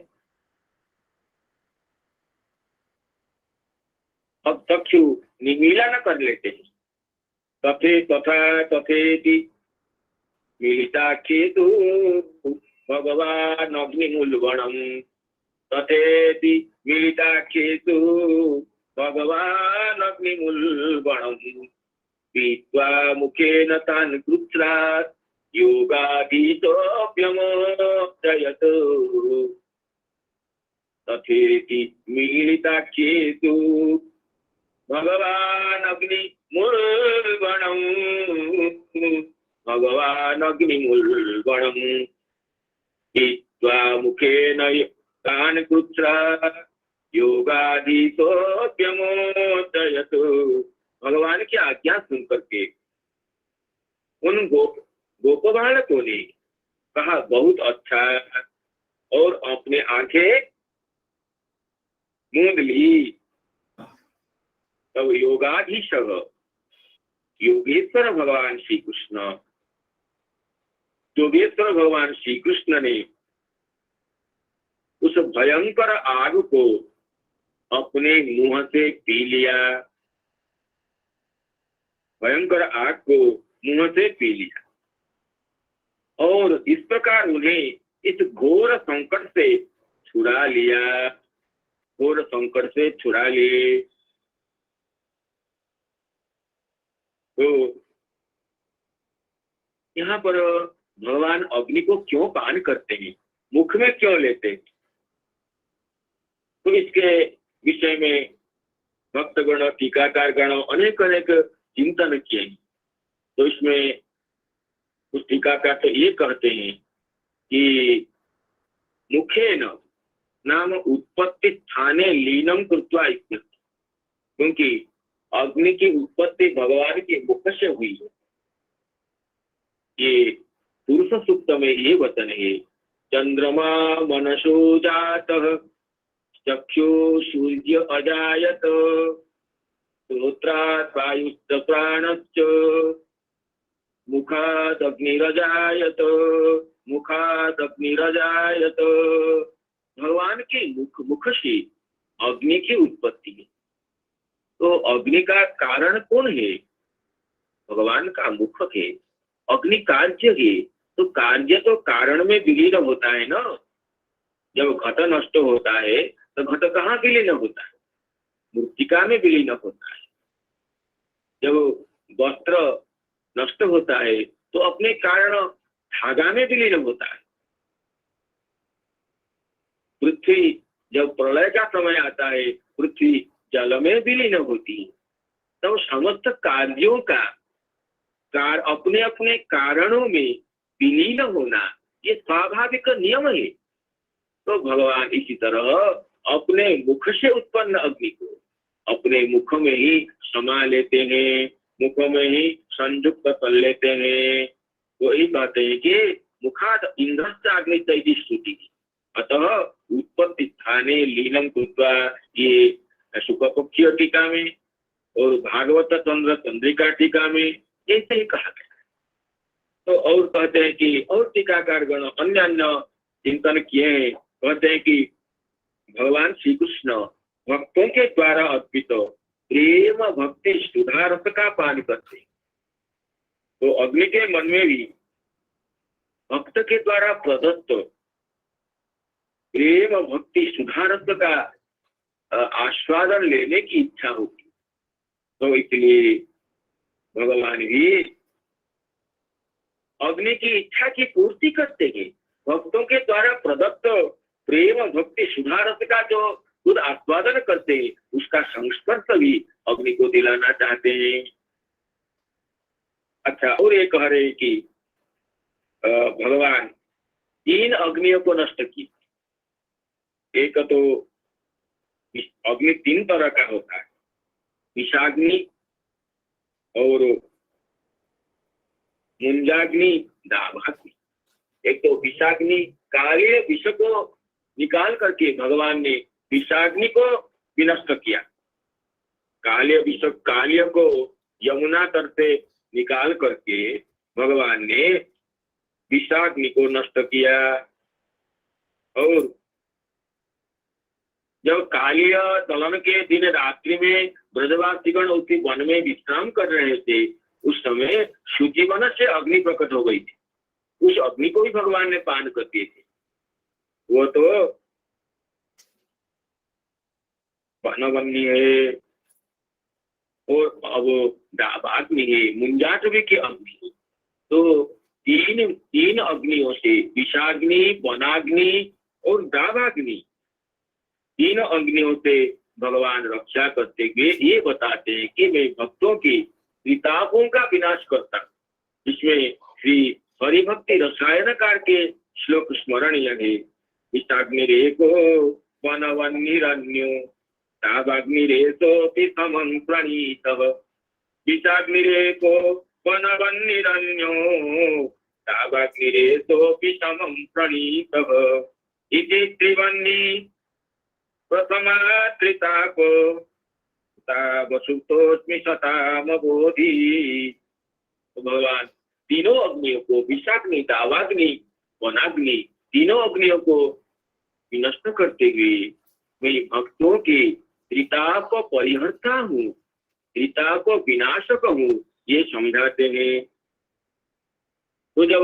अब चक्षु निमीलन कर लेते हैं। तथे तथा तथेति मिलिताक्षेतु भगवान अग्निमूलवणम, तथेति मिलिताक्षेतु भगवान अग्निमूलवणम पीत्वा मुखेन तान् कृच्छ्रात् योगाधीतोऽप्यमोदयत्। तथेति मिलिताक्षेतु भगवान अग्निमूलवणम, भगवान अग्निमूलवणम पीत्वा मुखेन तान् कृच्छ्रात् योगाधीतोऽप्यमोदयत्। भगवान की आज्ञा सुन करके उन गोप बालकों ने कहा बहुत अच्छा, और अपने आंखें मूंद ली। तब योगाधीशः योगेश्वर भगवान श्री कृष्ण, योगेश्वर भगवान श्री कृष्ण ने उस भयंकर आग को अपने मुंह से पी लिया, भयंकर आग को मुंह से पी लिया और इस प्रकार उन्हें इस घोर संकट से छुड़ा लिया, घोर संकट से छुड़ा लिए। तो यहाँ पर भगवान अग्नि को क्यों पान करते हैं, मुख में क्यों लेते हैं? तो इसके विषय में भक्तगण टीकाकार गण अनेक अनेक चिंतन किए। तो इसमें कुछ टीकाकार तो ये कहते हैं कि मुखेन नाम उत्पत्ति स्थाने लीनम कृत्वा इत्यर्थ। क्योंकि अग्नि की उत्पत्ति भगवान के मुख से हुई है। ये पुरुष सूक्त में ये वचन है, चंद्रमा मनसो जातः चक्षु सूर्य अजायत श्रोत्रात् वायुश्च प्राणश्च मुखात् अग्निरजायत मुखात् अग्निरजायत। भगवान के मुख से अग्नि की उत्पत्ति है। तो अग्नि का कारण कौन है? भगवान का मुख है। अग्नि कार्य है, तो कार्य तो कारण में विलीन होता है ना। जब घट नष्ट होता है तो घट कहाँ विलीन होता है? मृत्तिका में विलीन होता है। जब वस्त्र नष्ट होता है तो अपने कारण धागा में विलीन होता है। पृथ्वी जब प्रलय का समय आता है, पृथ्वी जल में विलीन होती है। तो समस्त कार्यों का अपने अपने कारणों में विलीन होना ये स्वाभाविक नियम है। तो भगवान इसी तरह अपने मुख से उत्पन्न अग्नि को अपने मुख में ही समा लेते हैं, मुख में ही संयुक्त कर लेते हैं। तो यही कहते हैं कि मुखाद इंद्रश्च अग्नि तैति स्तुति। अतः उत्पत्ति स्थाने लीनं कृत्वा, ये शुक्ल पक्षीय टीका में और भागवत चंद्र चंद्रिका टीका में ऐसे ही कहा गया। तो और कहते हैं कि और टीकाकार गण अन्य अन्य चिंतन किए हैं। कहते हैं कि भगवान श्री कृष्ण भक्तों के द्वारा अर्पित प्रेम भक्ति सुधारस का पान करते। तो अग्नि के मन में भी भक्त के द्वारा प्रदत्त प्रेम भक्ति सुधारस का आस्वादन लेने की इच्छा होगी। तो इसलिए भगवान भी अग्नि की इच्छा की पूर्ति करते हैं। भक्तों के द्वारा प्रदत्त प्रेम भक्ति सुधारस का जो खुद आस्वादन करते हैं, उसका संस्पर्श भी अग्नि को दिलाना चाहते हैं। अच्छा, और एक कह रहे कि भगवान 3 अग्नियों को नष्ट की। एक तो अग्नि 3 तरह का होता है, विषाग्नि और मुंजाग्नि, दावाग्नि। एक तो विषाग्नि, काले विष को निकाल करके भगवान ने विषाग्नि को विनष्ट किया। काले विष काल्य को यमुना तट से निकाल करके भगवान ने विषाग्नि को नष्ट किया। और जब कालिय दलन के दिन रात्रि में ब्रजवासीगण उसी वन में विश्राम कर रहे थे, उस समय शुचिवन से अग्नि प्रकट हो गई थी। उस अग्नि को भी भगवान ने पान कर दिए थे। वो तो वनवन्नी है और अब दावाग्नि है, मुंजाट भी की अग्नि है। तो तीन अग्नियों से, विषाग्नि, वनाग्नि और दावाग्नि, 3 अग्नियों से भगवान रक्षा करते हुए ये बताते हैं कि मैं भक्तों की त्रितापों का विनाश करता। इसमें श्री हरिभक्ति रसायनकार के श्लोक स्मरणीय है। विषाग्निरेको वनवन्निरन्यो दावाग्निरेसोऽपि समं प्रणीतः। विषाग्निरेको वनवन्निरन्यो दावाग्निरेसोऽपि समं प्रणीतः। इति त्रिवन्नी प्रथमात्रितापो वसुतोस्मि सतामबोधि। तो भगवान तीनों अग्नियों को, विषाग्नि, दावाग्नि, वनाग्नि, तीनों अग्नियों को विनष्ट करते हुए मैं भक्तों के त्रिताप परिहर्ता हूँ, त्रिताप विनाशक हूँ, ये समझाते हैं। तो जब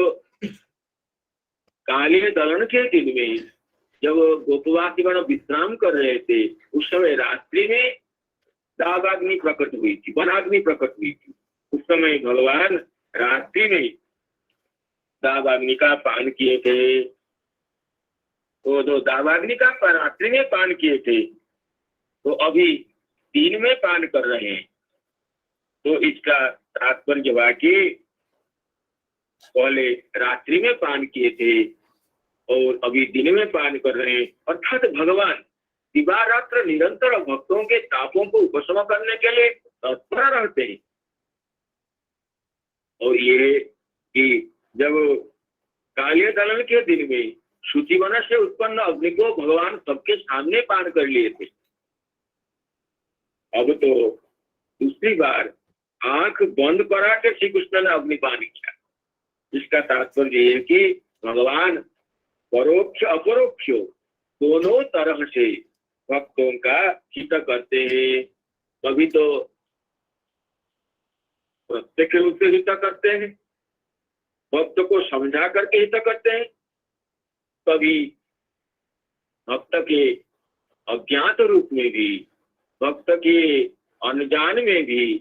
काले दलन के दिन में जब गोपवासीगण विश्राम कर रहे थे, उस समय रात्रि में दावाग्नि प्रकट हुई थी, वनाग्नि प्रकट हुई थी। उस समय भगवान रात्रि में दावाग्नि का पान किए थे। वो जो दावाग्नि का रात्रि में पान किए थे तो अभी दिन में पान कर रहे हैं। तो इसका तात्पर्य हुआ कि पहले रात्रि में पान किए थे और अभी दिन में पान कर रहे हैं, अर्थात भगवान दिवारात्र निरंतर भक्तों के तापों को उपशम करने के लिए तत्पर रहते हैं। और ये कि जब कालिय दलन के दिन में शुचिवन से उत्पन्न अग्नि को भगवान सबके सामने पान कर लिए थे, अब तो दूसरी बार आंख बंद करा के श्री कृष्ण ने अग्निपान किया। इसका तात्पर्य ये है कि भगवान परोक्ष अपरोक्ष दोनों तरह से भक्तों का हित करते हैं। कभी तो प्रत्यक्ष रूप से हित करते हैं, भक्त को समझा करके हित करते हैं, कभी भक्त के अज्ञात रूप में भी, भक्त के अनजान में भी,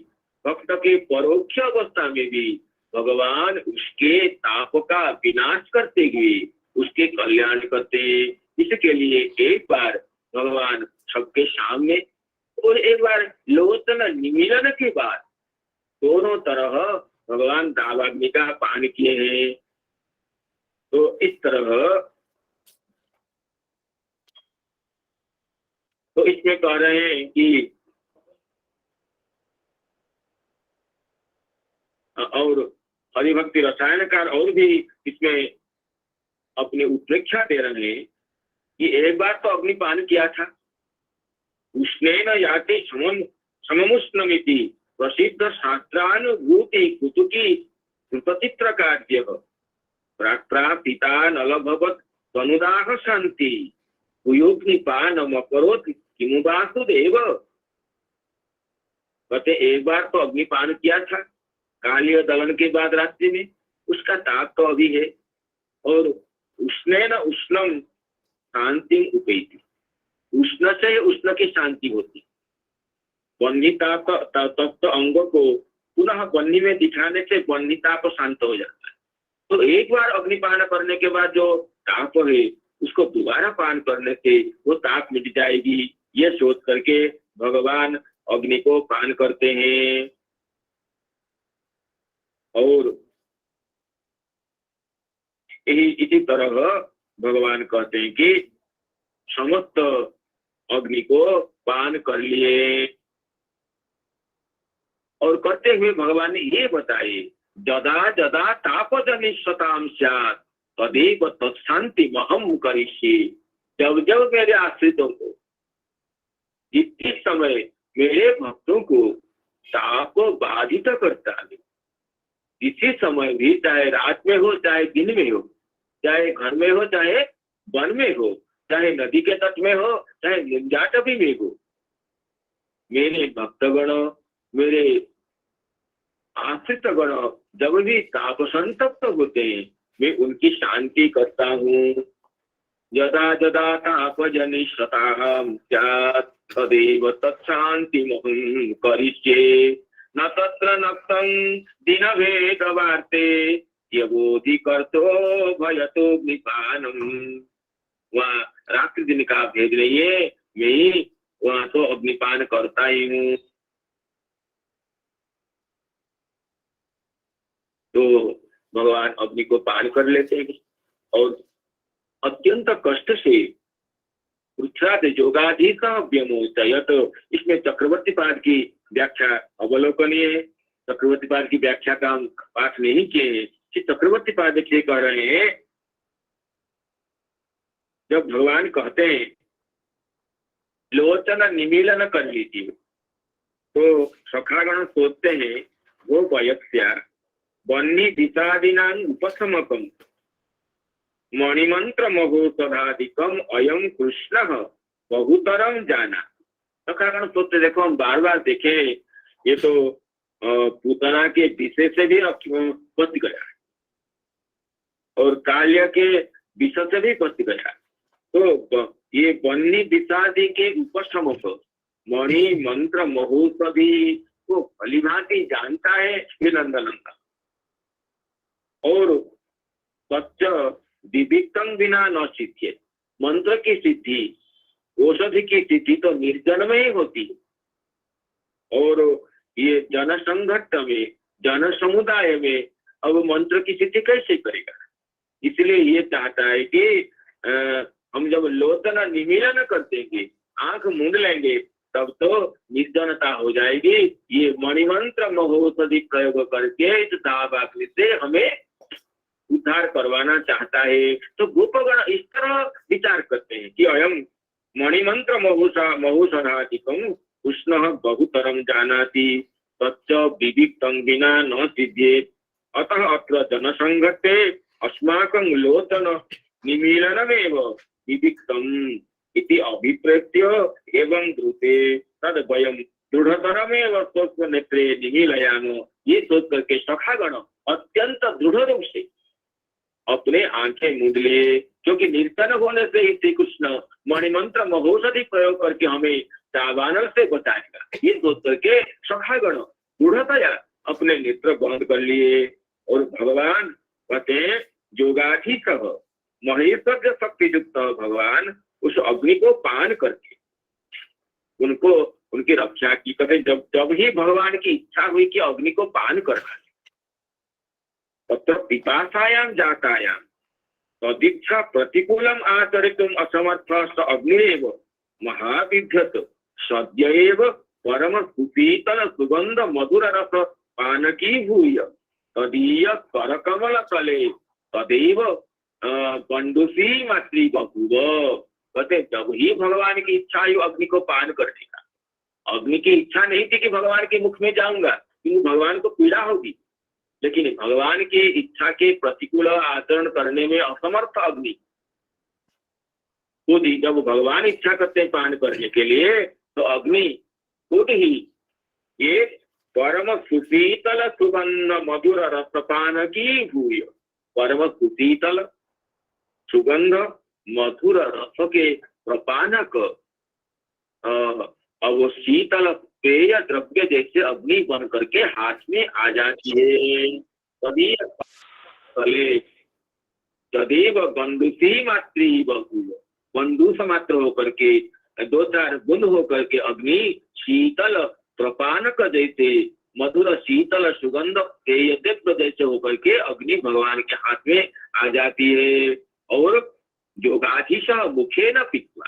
भक्त के परोक्ष अवस्था में भी भगवान उसके ताप का विनाश करते हुए उसके कल्याण करते हैं। इसके लिए एक बार भगवान सबके सामने और एक बार लोचन निमीलन के बाद दोनों तरह भगवान दावाग्नि का पान किए हैं। तो इस तरह तो इसमें कह रहे हैं कि और हरिभक्ति रसायनकार और भी इसमें अपनी उत्प्रेक्षा दे रहे हैं कि एक बार तो अग्निपान किया था, उष्णेन याति सममुष्णमिति प्रसिद्ध शास्त्रानुभूति कुतुकी कृतचित्र कार्य प्राप्तिता नलभवत तनुदाह शांति भूयोग्निपानमकरोत् किमु वासुदेव। कहते एक बार तो अग्निपान किया था कालिय दलन के बाद रात्रि में, उसका ताप तो अभी है, और उष्णेन उष्णम शांति उपेति, उष्ण से उष्ण की शांति होती। बन्हीताप तप्त अंग को पुनः बन्ही में दिखाने से बन्हीताप शांत हो जाता है। तो एक बार अग्निपान करने के बाद जो ताप है उसको दोबारा पान करने से वो ताप मिट जाएगी, ये सोच करके भगवान अग्नि को पान करते हैं। और इसी तरह भगवान कहते हैं कि समस्त अग्नि को पान कर लिए, और करते हुए भगवान ने ये बताए जदा जदा तापजनिष्यताम स्यात् तदेव तत्शांति महम करिष्ये। जब जब मेरे आश्रितों को, जितने समय मेरे भक्तों को ताप बाधित करता है, किसी समय भी, चाहे रात में हो चाहे दिन में हो, चाहे घर में हो चाहे वन में हो, चाहे नदी के तट में हो चाहे निंजाटवी में हो, मेरे भक्तगण, मेरे आश्रित गण जब भी ताप संतप्त होते हैं मैं उनकी शांति करता हूँ। यदा यदा ताप जनिष्यताम स्यात् तदेव तत्शांति महं करिष्ये न तत्र नक्तं दिनभेद वार्ते यवोधि कर्तो भयतो अग्निपानम। वहाँ रात्रि दिन का भेद नहीं है, मैं वहाँ तो अग्निपान करता ही हूँ। तो भगवान अग्नि को पान कर लेते हैं और अत्यंत कष्ट से पृथ्वाद योगाधीशव्यमोचयत। तो इसमें चक्रवर्ती पाद की व्याख्या अवलोकनीय है। चक्रवर्ती पाद की व्याख्या का हम पाठ नहीं किए हैं। चक्रवर्ती पाद देखिए कह रहे हैं, जब भगवान कहते हैं लोचन निमीलन कर लीजिए, तो सखागण सोचते हैं वो वयस्या बन्ही दिशादीनां उपशमकम मणिमंत्र महोषधादिकम अयम कृष्ण बहुतरम जाना। सखागण सोचते देखो हम बार बार देखे ये तो पूतना के विषय से भी बच गया और काल्य के विषय से भी बच गया। तो ये बन्ही दिशादि के उपशमक मणि मंत्र महोषधि को भलीभांति जानता है ये नंदनंदा, और सच्च विविक्तं विना न सिद्ध्येत्। मंत्र की सिद्धि, औषधि की सिद्धि तो निर्जन में ही होती है। और ये जन संघट में, जन समुदाय में अब मंत्र की सिद्धि कैसे करेगा? इसलिए ये चाहता है कि हम जब लोचन निमीलन कर देंगे, आंख मूंद लेंगे, तब तो निर्जनता हो जाएगी। ये मणिमंत्र महोषधि प्रयोग करके इस दावाग्नि से हमें उद्धार करवाना चाहता है। तो गोपगण इस तरह विचार करते हैं कि अयम मणिमंत्र महोषधाधिकम उष्ण बहुतरम जानाति तच्च विविक्तं विना न सिद्ध्येत् अतः अत्र जनसंघटे अस्माकं लोचन निमीलनमेव विविक्तम् इति अभिप्रेत्य एवं द्रुते तद वयं दृढ़तरमेव स्वनेत्रे निमीलयामः। ये सोच करके सखागण अत्यंत दृढ़ रूप से अपने आंखें मूंद लिए, क्योंकि निर्जन होने से ही श्री कृष्ण मणिमंत्र महोषधि प्रयोग करके हमें दावानल से बचाएगा। ये सोच करके सखागण दृढ़तया अपने नेत्र बंद कर लिए। और भगवान कहते योगाधीश महेश्वर शक्ति युक्त भगवान उस अग्नि को पान करके उनको उनकी रक्षा की। कहते जब ही भगवान की इच्छा हुई कि अग्नि को पान करना, तत्र पिपासायां जातायां तदीक्षा प्रतिकूलम आचरितुम असमर्थ स अग्निरेव महाविभ्यत सद्य एव परम सुशीतल सुगंध मधुर रस पानकी भूय तदीय करकमल तले तदेव गंडुसी मातृ बभूव। कहते जब ही भगवान की इच्छा हुई अग्नि को पान करने का, अग्नि की इच्छा नहीं थी कि भगवान के मुख में जाऊंगा क्योंकि भगवान को पीड़ा होगी, लेकिन भगवान की इच्छा के प्रतिकूल आचरण करने में असमर्थ अग्नि खुद ही, जब भगवान इच्छा करते हैं पान करने के लिए, तो अग्नि खुद ही ये परम सुशीतल सुगंध मधुर रसपान की भूय, परम सुशीतल सुगंध मधुर रस के प्रपानक अब शीतल पेय द्रव्य जैसे अग्नि बन करके हाथ में आ जाती है। तदेव गंडुसी मातृ बभूव, गंडूस मात्र होकर के, दो चार बूंद होकर के अग्नि शीतल प्रपानक जैसे मधुर शीतल सुगंध पेय द्रव्य जैसे होकर के अग्नि भगवान के हाथ में आ जाती है। और योगाधीश मुखे न पीत्वा,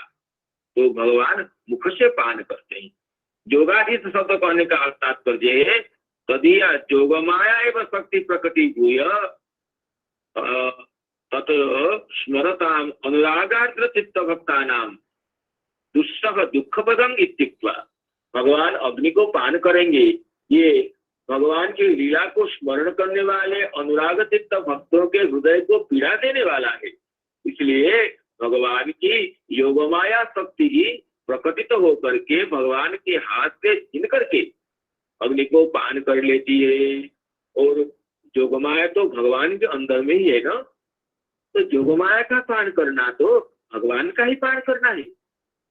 तो भगवान मुख से पान करते हैं। योगाधीश शब्द कहने का तात्पर्य है तदीय योगमाया एवं शक्ति प्रकृति भूय तत् स्मरताम अनुरागार्द्र चित्त भक्तानां दुस्सह दुःखपदम इत्युक्त्वा। भगवान अग्नि को पान करेंगे, ये भगवान की लीला को स्मरण करने वाले अनुराग चित्त भक्तों के हृदय को पीड़ा देने वाला है। इसलिए भगवान की योगमाया शक्ति ही प्रकटित होकर के भगवान के हाथ से छीन करके अग्नि को पान कर लेती है। और योगमाया तो भगवान के अंदर में ही है ना, तो योगमाया का पान करना तो भगवान का ही पान करना है।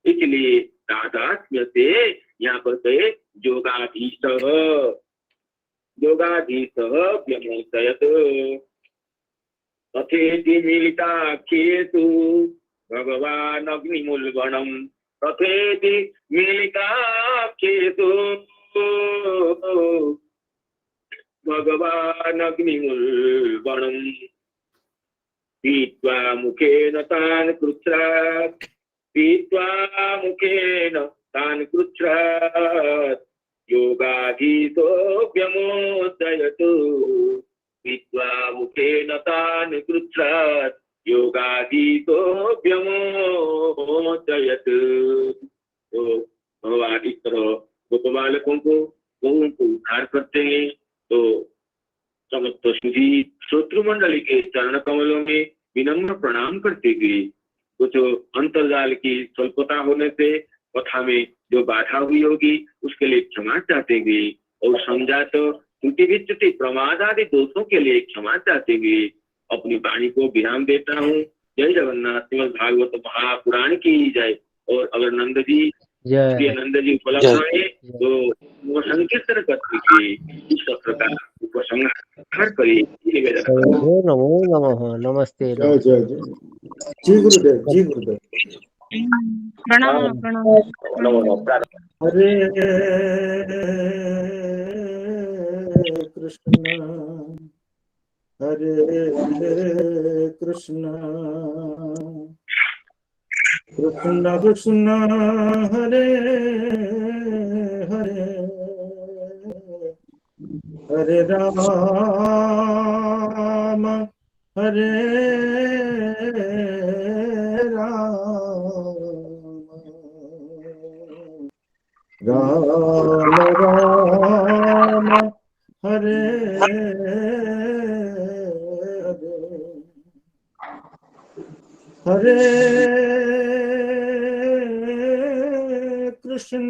इसलिए तादात्म्य से यहाँ पर कहे योगाधीश व्यमोदयत तथेति मिलिताख्येषु भगवान अग्निमूलगणम तथेति मिलिताख्येषु भगवान अग्निमूलगणम पीत्वा मुखेन तान् कृच्छ्रात् पीत्वा मुखेन तान् कृच्छ्रात् योगाधीशो व्यमोदयतु पीत्वा मुखेन तान् कृच्छ्रात् योगाधीशो व्यमोदयतु। तो भगवान इस तरह गोप बालकों को उद्धार करते हैं। तो समस्त सुधी श्रोतृमंडली के चरण कमलों में विनम्र प्रणाम करते हुए कुछ अंतर्जाल की स्वल्पता होने से कथा में जो बाधा हुई होगी उसके लिए क्षमा चाहते हुए और समझात त्रुटि विच्युति प्रमाद आदि दोषों के लिए क्षमा चाहते हुए अपनी वाणी को विराम देता हूँ। जय जगन्नाथ। श्रीमद् भागवत महापुराण की जय। और अगर नंद जी उपलब्ध है तो वो संकीर्तन करके इस सत्र का उपसंहार करिए। नमो नमः। नमस्ते। जय जय जय। जी गुरुदेव, जी गुरुदेव। प्रणाम प्रणाम नमो हरे कृष्ण हरे कृष्ण कृष्ण कृष्ण हरे हरे हरे राम हरे राम राम हरे हरे कृष्ण